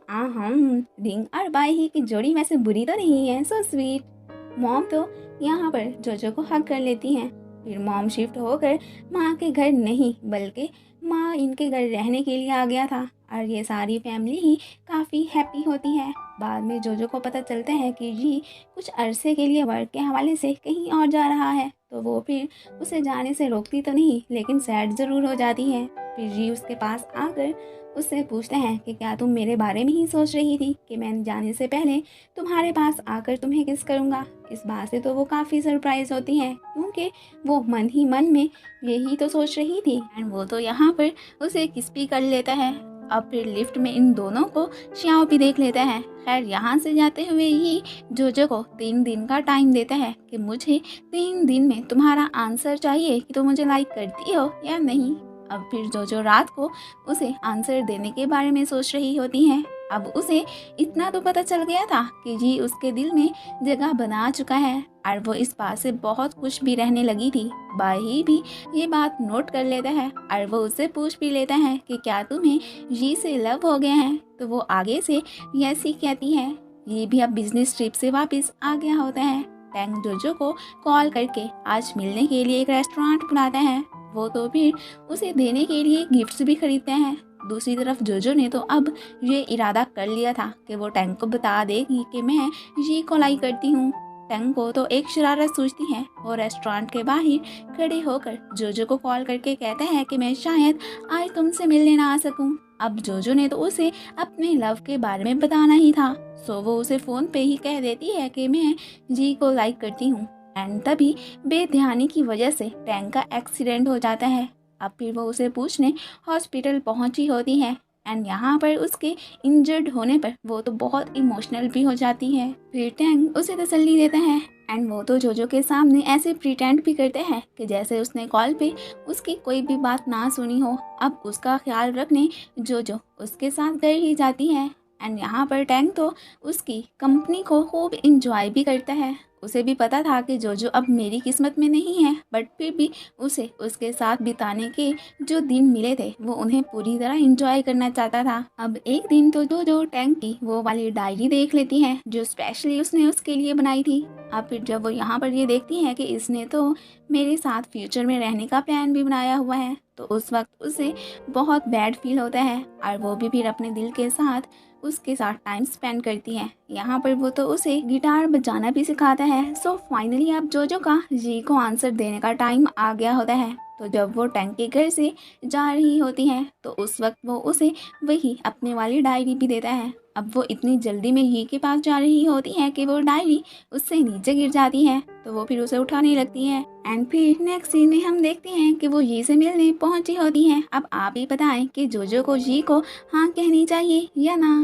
डिंग और बाही की जोड़ी वैसे बुरी तो नहीं है, सो स्वीट। मॉम तो यहाँ पर जो को हक कर लेती हैं। फिर मॉम शिफ्ट होकर माँ के घर नहीं बल्कि माँ इनके घर रहने के लिए आ गया था, और ये सारी फैमिली ही काफ़ी हैप्पी होती है। बाद में जो को पता चलता है कि जी कुछ अरसे के लिए वर्क के हवाले से कहीं और जा रहा है, तो वो फिर उसे जाने से रोकती तो नहीं लेकिन सैड ज़रूर हो जाती है। फिर जी उसके पास आकर उससे पूछते हैं कि क्या तुम मेरे बारे में ही सोच रही थी कि मैं जाने से पहले तुम्हारे पास आकर तुम्हें किस करूँगा। इस बात से तो वो काफ़ी सरप्राइज होती हैं, क्योंकि वो मन ही मन में यही तो सोच रही थी। एंड वो तो यहाँ पर उसे किस भी कर लेता है। अब फिर लिफ्ट में इन दोनों को श्याओ भी देख लेता है। खैर यहाँ से जाते हुए ही जो को 3 दिन का टाइम देता है कि मुझे 3 दिन में तुम्हारा आंसर चाहिए कि तुम मुझे लाइक करती हो या नहीं। अब फिर जो रात को उसे आंसर देने के बारे में सोच रही होती है। अब उसे इतना तो पता चल गया था कि जी उसके दिल में जगह बना चुका है, और वो इस बात से बहुत खुश भी रहने लगी थी। बाही भी ये बात नोट कर लेता है और वो उससे पूछ भी लेता है कि क्या तुम्हें जी से लव हो गया है, तो वो आगे से यस ही कहती है। ये भी अब बिजनेस ट्रिप से वापस आ गया होता है। टैंक जो को कॉल करके आज मिलने के लिए एक रेस्टोरेंट बुलाता है। वो तो फिर उसे देने के लिए गिफ्ट्स भी खरीदते हैं। दूसरी तरफ जो ने तो अब ये इरादा कर लिया था कि वो टैंक को बता देगी कि मैं जी को लाइक करती हूँ। टैंक को तो एक शरारत सूझती है। वो रेस्टोरेंट के बाहर खड़े होकर जो को कॉल करके कहता है कि मैं शायद आज तुमसे मिलने ना आ सकूं। अब जो ने तो उसे अपने लव के बारे में बताना ही था, सो वो उसे फ़ोन पे ही कह देती है कि मैं जी को लाइक करती हूँ। एंड तभी बेध्यानी की वजह से टैंक का एक्सीडेंट हो जाता है। अब फिर वो उसे पूछने हॉस्पिटल पहुंची होती है। एंड यहाँ पर उसके इंजर्ड होने पर वो तो बहुत इमोशनल भी हो जाती है। फिर टैंक उसे तसल्ली देता है एंड वो तो जोजो के सामने ऐसे प्रिटेंड भी करते हैं कि जैसे उसने कॉल पे उसकी कोई भी बात ना सुनी हो। अब उसका ख्याल रखने जोजो उसके साथ घर ही जाती है। एंड यहाँ पर टैंग तो उसकी कंपनी को खूब इंजॉय भी करता है। उसे भी पता था कि जोजो अब मेरी किस्मत में नहीं है, बट फिर भी उसे उसके साथ बिताने के जो दिन मिले थे वो उन्हें पूरी तरह इंजॉय करना चाहता था। अब एक दिन तो जोजो टैंग की वो वाली डायरी देख लेती है जो स्पेशली उसने उसके लिए बनाई थी। अब फिर जब वो यहाँ पर ये देखती है कि इसने तो मेरे साथ फ्यूचर में रहने का प्लान भी बनाया हुआ है, तो उस वक्त उसे बहुत बैड फील होता है और वो भी फिर अपने दिल के साथ उसके साथ टाइम स्पेंड करती है। यहाँ पर वो तो उसे गिटार बजाना भी सिखाता है। सो फाइनली अब जोजो का जी को आंसर देने का टाइम आ गया होता है। तो जब वो टैंक के घर से जा रही होती है तो उस वक्त वो उसे वही अपने वाली डायरी भी देता है। अब वो इतनी जल्दी में ही के पास जा रही होती है कि वो डायरी उससे नीचे गिर जाती है, तो वो फिर उसे उठाने लगती है। एंड फिर नेक्स्ट सीन में हम देखते हैं कि वो जी से मिलने पहुंची होती है। अब आप ही बताएं कि जोजो को जी को हाँ कहनी चाहिए या ना।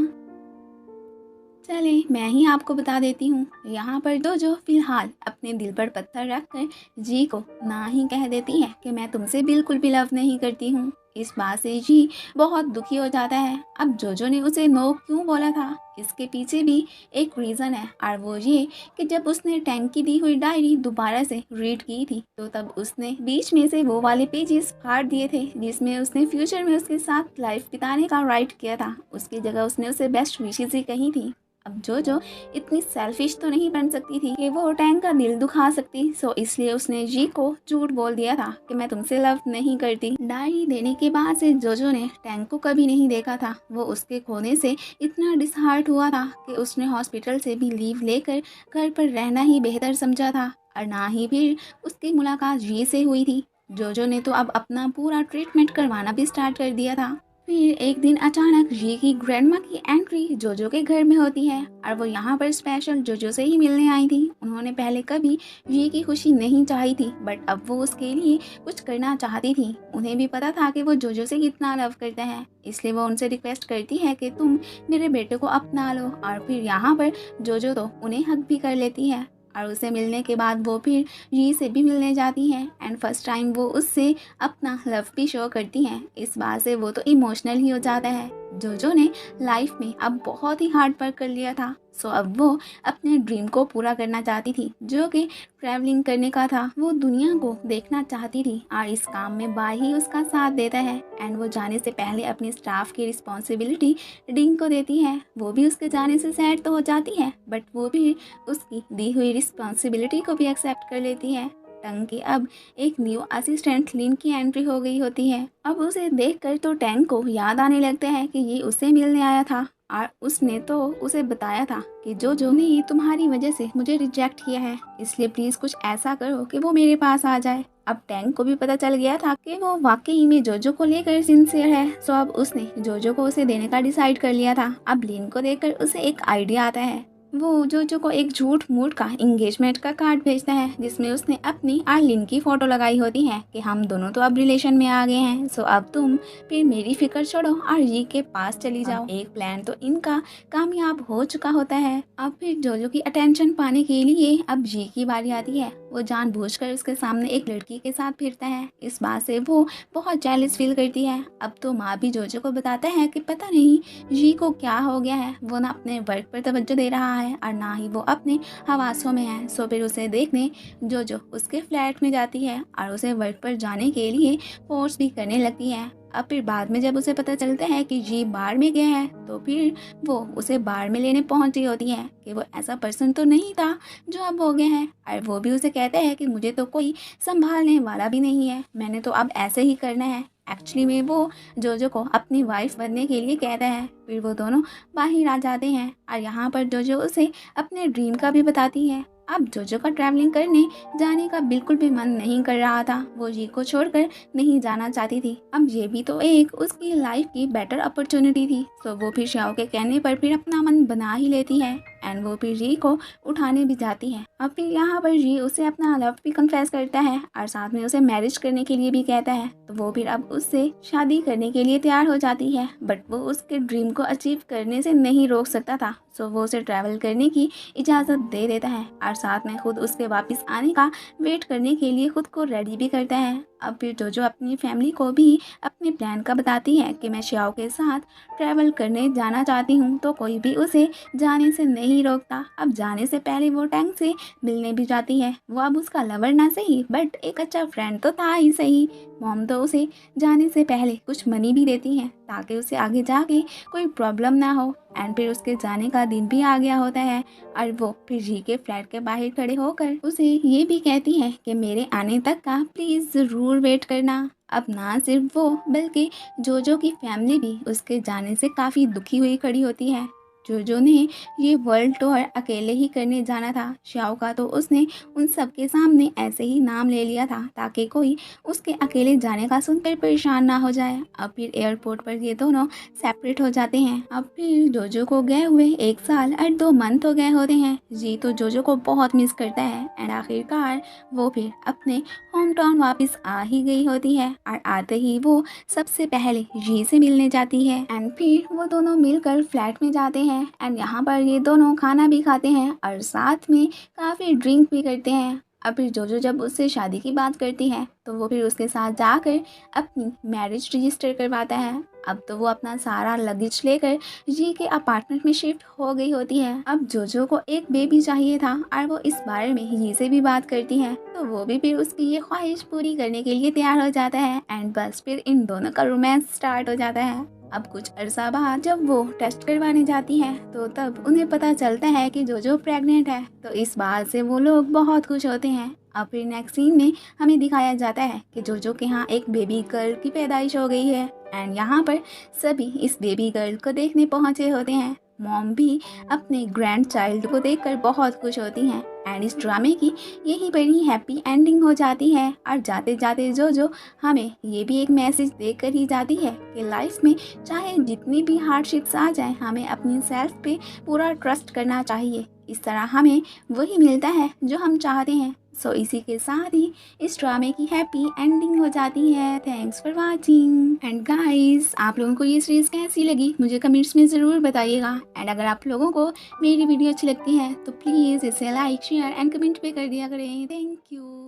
चले मैं ही आपको बता देती हूँ। यहाँ पर जोजो फिलहाल अपने दिल पर पत्थर रखकर जी को ना ही कह देती है कि मैं तुमसे बिल्कुल भी लव नहीं करती हूँ। इस बात से जी बहुत दुखी हो जाता है। अब जोजो ने उसे नो क्यों बोला था, इसके पीछे भी एक रीज़न है, और वो ये कि जब उसने टैंक की दी हुई डायरी दोबारा से रीड की थी तो तब उसने बीच में से वो वाले पेजेस फाड़ दिए थे जिसमें उसने फ्यूचर में उसके साथ लाइफ बिताने का राइट किया था। उसकी जगह उसने उसे बेस्ट विशेस ही कही थी। अब जोजो इतनी सेल्फिश तो नहीं बन सकती थी कि वो टैंक का दिल दुखा सकती, सो इसलिए उसने जी को झूठ बोल दिया था कि मैं तुमसे लव नहीं करती। डायरी देने के बाद से जोजो ने टैंक को कभी नहीं देखा था। वो उसके खोने से इतना डिसहार्ट हुआ था कि उसने हॉस्पिटल से भी लीव लेकर घर पर रहना ही बेहतर समझा था, और ना ही फिर उसकी मुलाकात जी से हुई थी। जोजो ने तो अब अपना पूरा ट्रीटमेंट करवाना भी स्टार्ट कर दिया था। फिर एक दिन अचानक जी की ग्रैंडमा की एंट्री जोजो के घर में होती है, और वो यहाँ पर स्पेशल जोजो से ही मिलने आई थी। उन्होंने पहले कभी जी की खुशी नहीं चाही थी, बट अब वो उसके लिए कुछ करना चाहती थी। उन्हें भी पता था कि वो जोजो से कितना लव करता है, इसलिए वो उनसे रिक्वेस्ट करती है कि तुम मेरे बेटे को अपना लो। और फिर यहाँ पर जोजो तो उन्हें हक भी कर लेती है, और उसे मिलने के बाद वो फिर जी से भी मिलने जाती हैं। एंड फर्स्ट टाइम वो उससे अपना लव भी शो करती हैं। इस बात से वो तो इमोशनल ही हो जाता है। जोजो ने लाइफ में अब बहुत ही हार्ड वर्क कर लिया था, सो अब वो अपने ड्रीम को पूरा करना चाहती थी जो कि ट्रैवलिंग करने का था। वो दुनिया को देखना चाहती थी, और इस काम में बाय ही उसका साथ देता है। एंड वो जाने से पहले अपनी स्टाफ की रिस्पॉन्सिबिलिटी डिंग को देती है। वो भी उसके जाने से सैड तो हो जाती है, बट वो भी उसकी दी हुई रिस्पॉन्सिबिलिटी को भी एक्सेप्ट कर लेती है। टंग की अब एक न्यू असिस्टेंट लिन की एंट्री हो गई होती है। अब उसे देखकर तो टैंग को याद आने लगता है कि ये उसे मिलने आया था, और उसने तो उसे बताया था कि जो ने तुम्हारी वजह से मुझे रिजेक्ट किया है, इसलिए प्लीज कुछ ऐसा करो कि वो मेरे पास आ जाए। अब टैंग को भी पता चल गया था कि वो वाकई में जोजो को लेकर सिंसियर है, सो अब उसने जोजो को उसे देने का डिसाइड कर लिया था। अब लिन को देखकर उसे एक आइडिया आता है। वो जोजो को एक झूठ मूठ का एंगेजमेंट का कार्ड भेजता है जिसमें उसने अपनी और लिन की फोटो लगाई होती है कि हम दोनों तो अब रिलेशन में आ गए हैं, सो अब तुम फिर मेरी फिक्र छोड़ो और जी के पास चली जाओ। एक प्लान तो इनका कामयाब हो चुका होता है। अब फिर जोजो की अटेंशन पाने के लिए अब जी की बारी आती है। वो जानबूझकर उसके सामने एक लड़की के साथ फिरता है। इस बात से वो बहुत जेलस फील करती है। अब तो माँ भी जोजो को बताता है कि पता नहीं जी को क्या हो गया है, वो ना अपने वर्क पर तवज्जो दे रहा है और ना ही वो अपने हवासों में है। सो फिर उसे देखने जोजो उसके फ्लैट में जाती है और उसे वर्क पर जाने के लिए फोर्स भी करने लगती है। अब फिर बाद में जब उसे पता चलता है कि जी बार में गया है तो फिर वो उसे बार में लेने पहुंची होती है कि वो ऐसा पर्सन तो नहीं था जो अब हो गया है। और वो भी उसे कहता है कि मुझे तो कोई संभालने वाला भी नहीं है, मैंने तो अब ऐसे ही करना है। एक्चुअली में वो जोजो को अपनी वाइफ बनने के लिए कहता है। फिर वो दोनों बाहर आ जाते हैं और यहाँ पर जोजो उसे अपने ड्रीम का भी बताती है। अब जोजो का ट्रैवलिंग करने जाने का बिल्कुल भी मन नहीं कर रहा था, वो जी को छोड़कर नहीं जाना चाहती थी। अब ये भी तो एक उसकी लाइफ की बेटर अपॉर्चुनिटी थी, तो वो फिर श्याओ के कहने पर फिर अपना मन बना ही लेती है। एंड वो फिर जी को उठाने भी जाती है। अब फिर यहाँ पर जी उसे अपना लव भी कन्फेस करता है और साथ में उसे मैरिज करने के लिए भी कहता है। तो वो फिर अब उससे शादी करने के लिए तैयार हो जाती है, बट वो उसके ड्रीम को अचीव करने से नहीं रोक सकता था। सो वो उसे ट्रैवल करने की इजाज़त दे देता है और साथ में खुद उसके वापस आने का वेट करने के लिए खुद को रेडी भी करता है। अब फिर जोजो अपनी फैमिली को भी अपने प्लान का बताती है कि मैं श्याओ के साथ ट्रैवल करने जाना चाहती हूँ, तो कोई भी उसे जाने से नहीं रोकता। अब जाने से पहले वो टैंक से मिलने भी जाती है। वो अब उसका लवर ना सही बट एक अच्छा फ्रेंड तो था ही सही। मॉम तो उसे जाने से पहले कुछ मनी भी देती है ताकि उसे आगे जाके कोई प्रॉब्लम ना हो। एंड फिर उसके जाने का दिन भी आ गया होता है और वो फिर जी के फ्लैट के बाहर खड़े होकर उसे ये भी कहती है कि मेरे आने तक का प्लीज़ ज़रूर वेट करना। अब ना सिर्फ वो बल्कि जोजो की फैमिली भी उसके जाने से काफ़ी दुखी हुई खड़ी होती है। जोजो ने ये वर्ल्ड टूर अकेले ही करने जाना था। श्याओ का तो उसने उन सबके सामने ऐसे ही नाम ले लिया था ताकि कोई उसके अकेले जाने का सुनकर परेशान ना हो जाए। अब फिर एयरपोर्ट पर ये दोनों सेपरेट हो जाते हैं। अब फिर जोजो को गए हुए 1 साल और 2 मंथ हो गए होते हैं। जी तो जोजो को बहुत मिस करता है एंड आखिरकार वो फिर अपने होम टाउन वापस आ ही गई होती है और आते ही वो सबसे पहले जी से मिलने जाती है। एंड फिर वो दोनों मिलकर फ्लैट में जाते हैं एंड यहाँ पर ये दोनों खाना भी खाते हैं और साथ में काफ़ी ड्रिंक भी करते हैं। अब फिर जोजो जब उससे शादी की बात करती है तो वो फिर उसके साथ जाकर अपनी मैरिज रजिस्टर करवाता है। अब तो वो अपना सारा लगेज लेकर जी के अपार्टमेंट में शिफ्ट हो गई होती है। अब जोजो को एक बेबी चाहिए था और वो इस बारे में जी से भी बात करती है, तो वो भी फिर उसकी ये ख्वाहिश पूरी करने के लिए तैयार हो जाता है एंड बस फिर इन दोनों का रोमांस स्टार्ट हो जाता है। अब कुछ अरसा बाद जब वो टेस्ट करवाने जाती है तो तब उन्हें पता चलता है कि जोजो प्रेग्नेंट है, तो इस बात से वो लोग बहुत खुश होते हैं। अब फिर नेक्स्ट सीन में हमें दिखाया जाता है कि जोजो के यहाँ एक बेबी गर्ल की पैदाइश हो गई है एंड यहाँ पर सभी इस बेबी गर्ल को देखने पहुँचे होते हैं। मॉम भी अपने ग्रैंड चाइल्ड को देखकर बहुत खुश होती हैं एंड इस ड्रामे की यही बड़ी हैप्पी एंडिंग हो जाती है। और जाते जाते जोजो हमें ये भी एक मैसेज देकर ही जाती है कि लाइफ में चाहे जितनी भी हार्डशिप्स आ जाए हमें अपनी सेल्फ पे पूरा ट्रस्ट करना चाहिए। इस तरह हमें वही मिलता है जो हम चाहते हैं। सो इसी के साथ ही इस ड्रामे की हैप्पी एंडिंग हो जाती है। Thanks for watching and guys, आप लोगों को ये सीरीज़ कैसी लगी मुझे कमेंट्स में ज़रूर बताइएगा। एंड अगर आप लोगों को मेरी वीडियो अच्छी लगती है तो प्लीज़ इसे लाइक शेयर एंड कमेंट पे कर दिया करें। Thank you.